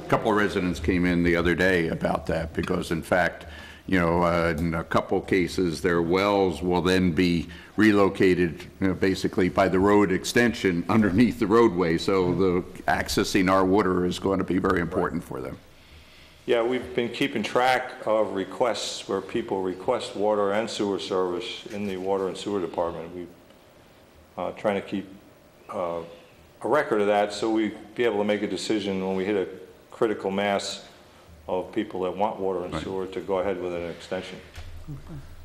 couple of residents came in the other day about that, because in fact, you know, in a couple cases, their wells will then be relocated, you know, basically by the road extension underneath the roadway, so the accessing our water is going to be very important for them. Yeah, we've been keeping track of requests where people request water and sewer service in the water and sewer department. We're trying to keep a record of that so we be able to make a decision when we hit a critical mass of people that want water and sewer to go ahead with an extension.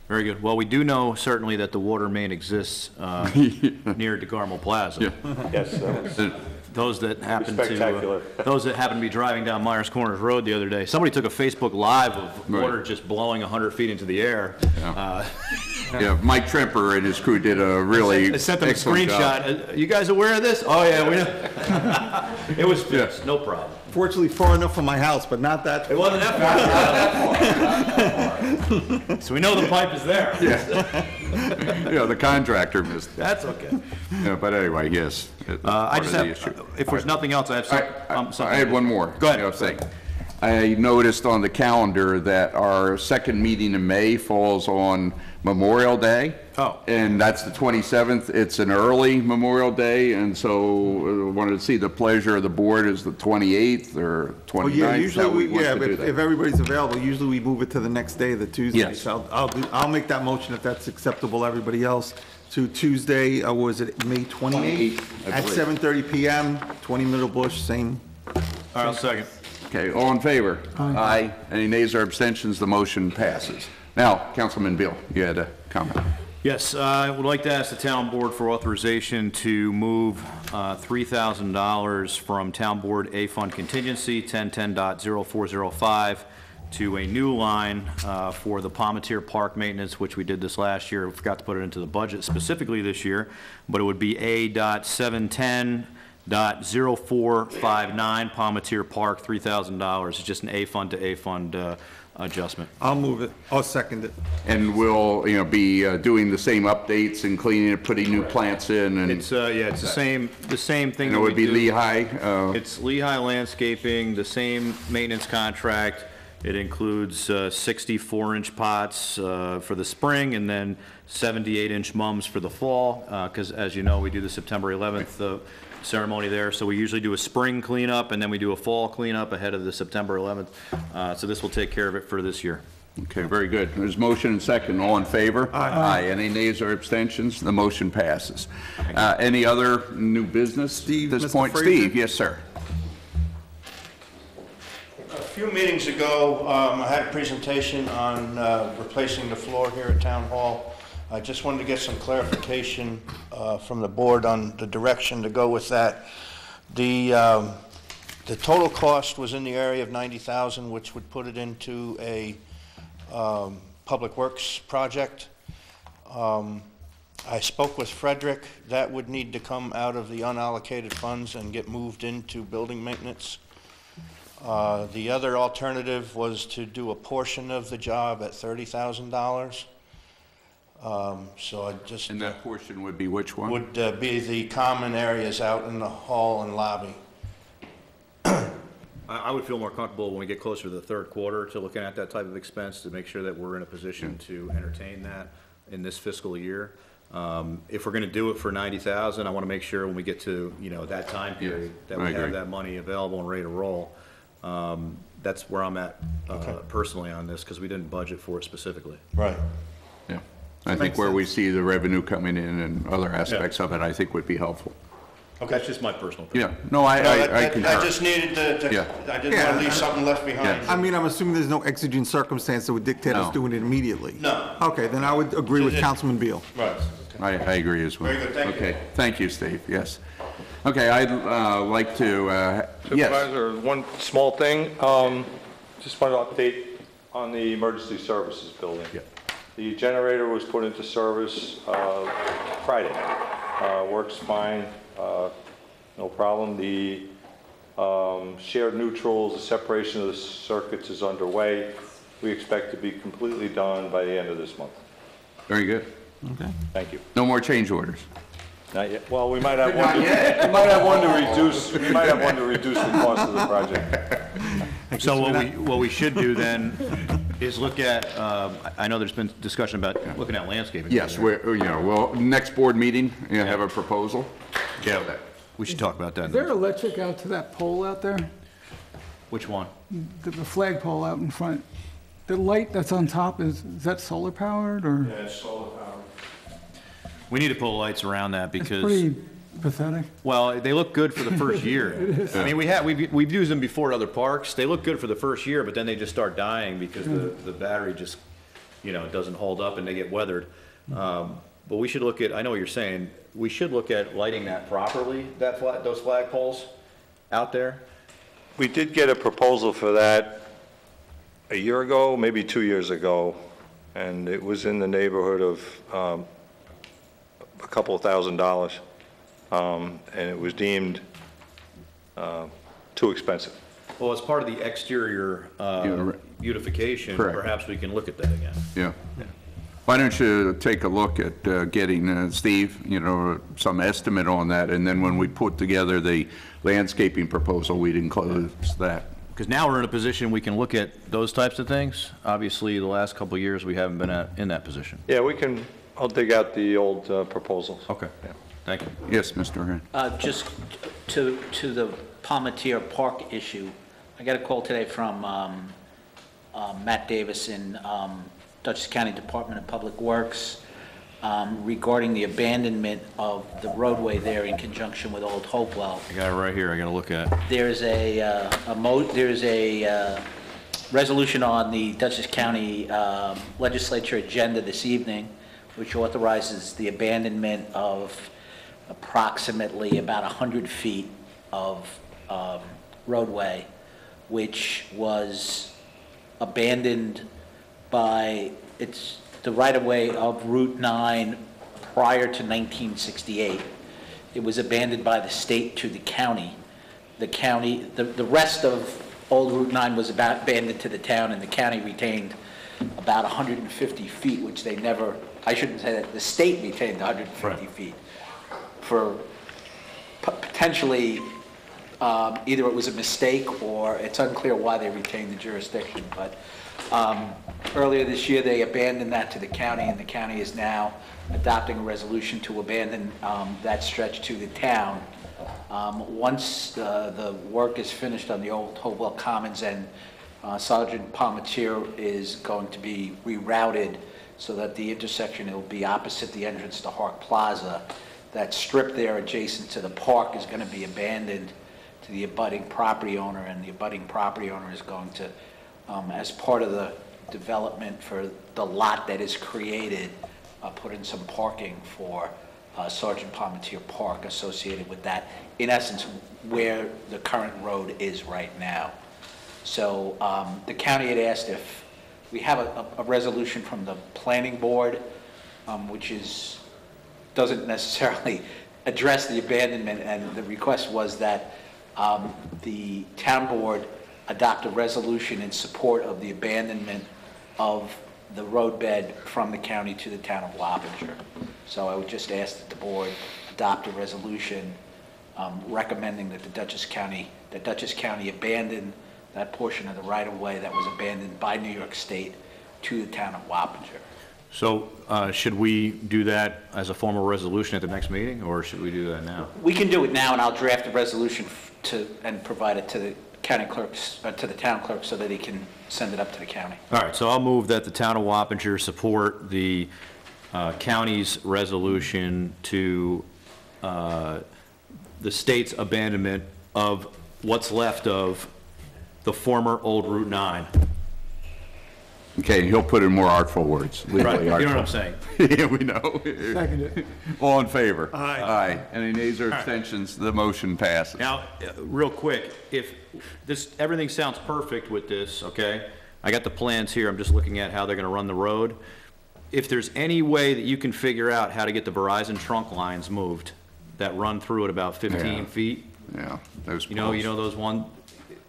Very good. Well, we do know certainly that the water main exists near DeGarmo Plaza. Yes, that was Those that happen spectacular. to be driving down Myers Corners Road the other day, somebody took a Facebook Live of water just blowing 100 feet into the air. Yeah, Mike Tremper and his crew did a really I sent them a excellent job. screenshot. You guys aware of this? Oh, yeah, we know. It was fixed, no problem. Fortunately, far enough from my house, but not that. It wasn't that far. So we know the pipe is there. Yeah, the contractor missed. That's okay. Yeah, but anyway, yes. I just have, if there's nothing else, I have something. I had one more. Go ahead. You know, thing. I noticed on the calendar that our second meeting in May falls on Memorial Day. Oh. And that's the 27th. It's an early Memorial Day, and so I wanted to see the pleasure of the board is the 28th or 29th. Well, yeah, how usually we want to do if that. everybody's available, usually we move it to the next day, the Tuesday. Yes. So I'll make that motion if that's acceptable to everybody else, to Tuesday, was it May 28th? 28th, I At believe. 7:30 PM, 20 Middle Bush, same. All right, I'll second. Okay, all in favor? Aye. Any nays or abstentions? The motion passes. Now, Councilman Beal, you had a comment. Yes, I would like to ask the town board for authorization to move $3,000 from town board A fund contingency 1010.0405 to a new line for the Palmetier Park maintenance, which we did this last year. We forgot to put it into the budget specifically this year, but it would be A.710.0459 Palmetier Park, $3,000. It's just an A fund to A fund adjustment. I'll move it. I'll second it. And we'll, you know, be doing the same updates and cleaning it, putting new plants in, and It's, yeah, it's the same thing. and it that would we be do. Lehigh. It's Lehigh Landscaping, the same maintenance contract. It includes 64-inch pots for the spring and then 78-inch mums for the fall, because as you know, we do the September 11th ceremony there. So we usually do a spring cleanup and then we do a fall cleanup ahead of the September 11th. So this will take care of it for this year. Okay, very good. There's motion and second. All in favor? Aye. Any nays or abstentions? The motion passes. Any other new business Steve, at this Mr. point? Fraser? Steve, yes, sir. few meetings ago, I had a presentation on replacing the floor here at Town Hall. I just wanted to get some clarification from the board on the direction to go with that. The total cost was in the area of $90,000, which would put it into a public works project. I spoke with Frederick. That would need to come out of the unallocated funds and get moved into building maintenance. The other alternative was to do a portion of the job at $30,000. So I just... And that portion would be which one? Would be the common areas out in the hall and lobby. I would feel more comfortable when we get closer to the third quarter to looking at that type of expense to make sure that we're in a position to entertain that in this fiscal year. If we're going to do it for $90,000, I want to make sure when we get to, you know, that time period, that we have that money available and ready to roll. That's where I'm at personally on this, because we didn't budget for it specifically. Right. Yeah. I think where we see the revenue coming in and other aspects of it, I think would be helpful. Okay. That's just my personal opinion. Yeah, no, I concur. I just needed to, Yeah. I didn't want to leave something left behind. I mean, I'm assuming there's no exigent circumstance that would dictate us No. doing it immediately. No. Okay, then I would agree with Councilman Beal. Right. I agree as well. Very good, thank you. Okay, thank you, Steve, yes. Okay, I'd like to, yes, Supervisor, one small thing, just wanted to update on the emergency services building. Yeah. The generator was put into service Friday. Works fine, no problem. The shared neutrals, the separation of the circuits is underway. We expect to be completely done by the end of this month. very good. Okay. Thank you. No more change orders. Not yet. Well, we might have one. We might have one to reduce. We might have one to reduce the cost of the project. So what we should do then is look at, I know there's been discussion about looking at landscaping. Yes, we're, you know, well, next board meeting, you have a proposal? Yeah, we should talk about that. Is there electric out to that pole out there? Which one? The flag pole out in front? The light that's on top, is that solar powered or? Yeah, it's solar powered. We need to pull lights around that It's because, pretty pathetic. well, they look good for the first year. I mean, we've used them before at other parks. They look good for the first year, but then they just start dying because the battery just, you know, doesn't hold up and they get weathered. But we should look at, I know what you're saying, we should look at lighting that properly, those flag poles out there. We did get a proposal for that a year ago, maybe 2 years ago, and it was in the neighborhood of a couple of $1,000, and it was deemed too expensive. Well, as part of the exterior beautification, Correct. perhaps we can look at that again. Yeah. Why don't you take a look at getting, Steve, you know, some estimate on that, and then when we put together the landscaping proposal, we'd enclose that. Because now we're in a position we can look at those types of things. Obviously, the last couple of years, we haven't been in that position. Yeah, we can, I'll dig out the old proposals. Okay, thank you. Yes, Mr. Rand. Just to the Palmetier Park issue, I got a call today from Matt Davis in Dutchess County Department of Public Works regarding the abandonment of the roadway there in conjunction with Old Hopewell. I got it right here, I got to look at. There's a resolution on the Dutchess County Legislature agenda this evening, which authorizes the abandonment of approximately about 100 feet of roadway, which was abandoned by, it's the right-of-way of Route 9 prior to 1968. It was abandoned by the state to the county. The county, the rest of old Route 9 was abandoned to the town, and the county retained about 150 feet, which they never, I shouldn't say that, the state retained 150 feet for potentially either it was a mistake or it's unclear why they retained the jurisdiction. But earlier this year, they abandoned that to the county, and the county is now adopting a resolution to abandon that stretch to the town. Once the work is finished on the old Hopewell Commons, and Sergeant Palmetier is going to be rerouted so that the intersection will be opposite the entrance to Hark Plaza. That strip there adjacent to the park is going to be abandoned to the abutting property owner, and the abutting property owner is going to, as part of the development for the lot that is created, put in some parking for Sergeant Palmetier Park associated with that, in essence, where the current road is right now. So the county had asked if we have a resolution from the planning board, which doesn't necessarily address the abandonment, and the request was that the town board adopt a resolution in support of the abandonment of the roadbed from the county to the town of Wappinger. So I would just ask that the board adopt a resolution recommending that Dutchess County abandon that portion of the right-of-way that was abandoned by New York State to the town of Wappinger. So should we do that as a formal resolution at the next meeting, or should we do that now? We can do it now, and I'll draft a resolution and provide it to the county clerks, to the town clerk, so that he can send it up to the county. All right, so I'll move that the town of Wappinger support the county's resolution to the state's abandonment of what's left of the former old Route 9. Okay, he'll put in more artful words. Right, legally you know what I'm artful. saying? Yeah, we know. Second it. All in favor? Aye. Aye. Any nays or abstentions? The motion passes. Now, real quick, if everything sounds perfect with this, okay? I got the plans here, I'm just looking at how they're gonna run the road. If there's any way that you can figure out how to get the Verizon trunk lines moved that run through at about 15 Yeah. feet, Yeah, those you know those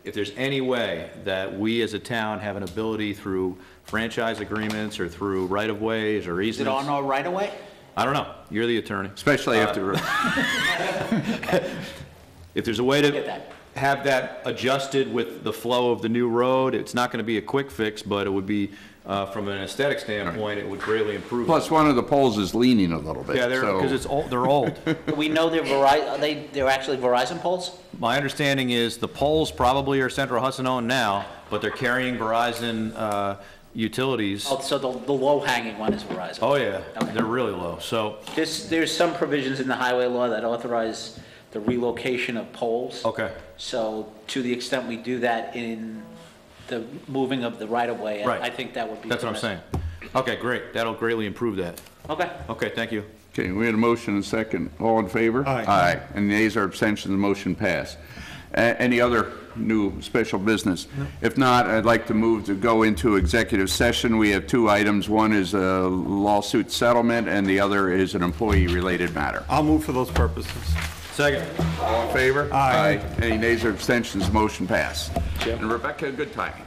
if there's any way that we as a town have an ability through franchise agreements or through right-of-ways or Is it easements. on our right-of-way? I don't know, you're the attorney. Especially after, If there's a way Get to that. have that adjusted with the flow of the new road, it's not gonna be a quick fix, but it would be, from an aesthetic standpoint, it would greatly improve. plus one of the poles is leaning a little bit. Yeah, because it's old, they're old. Do we know they're they're actually Verizon poles? My understanding is the poles probably are Central Hudson owned now, but they're carrying Verizon, utilities. Oh, so the low-hanging one is Verizon? Oh, yeah, Okay. they're really low, so, There's some provisions in the highway law that authorize the relocation of poles. okay. So to the extent we do that in the moving of the right-of-way, Right. I think that would be. That's what I'm saying. Okay, great, that'll greatly improve that. Okay. Okay, thank you. Okay, we had a motion and a second. All in favor? Aye. Aye. Any nays or abstentions? The motion passed. Any other new special business? If not, I'd like to move to go into executive session. We have two items. One is a lawsuit settlement, and the other is an employee-related matter. I'll move for those purposes. Second. All in favor? Aye. Any nays or abstentions? Motion passed. And Rebecca, good timing.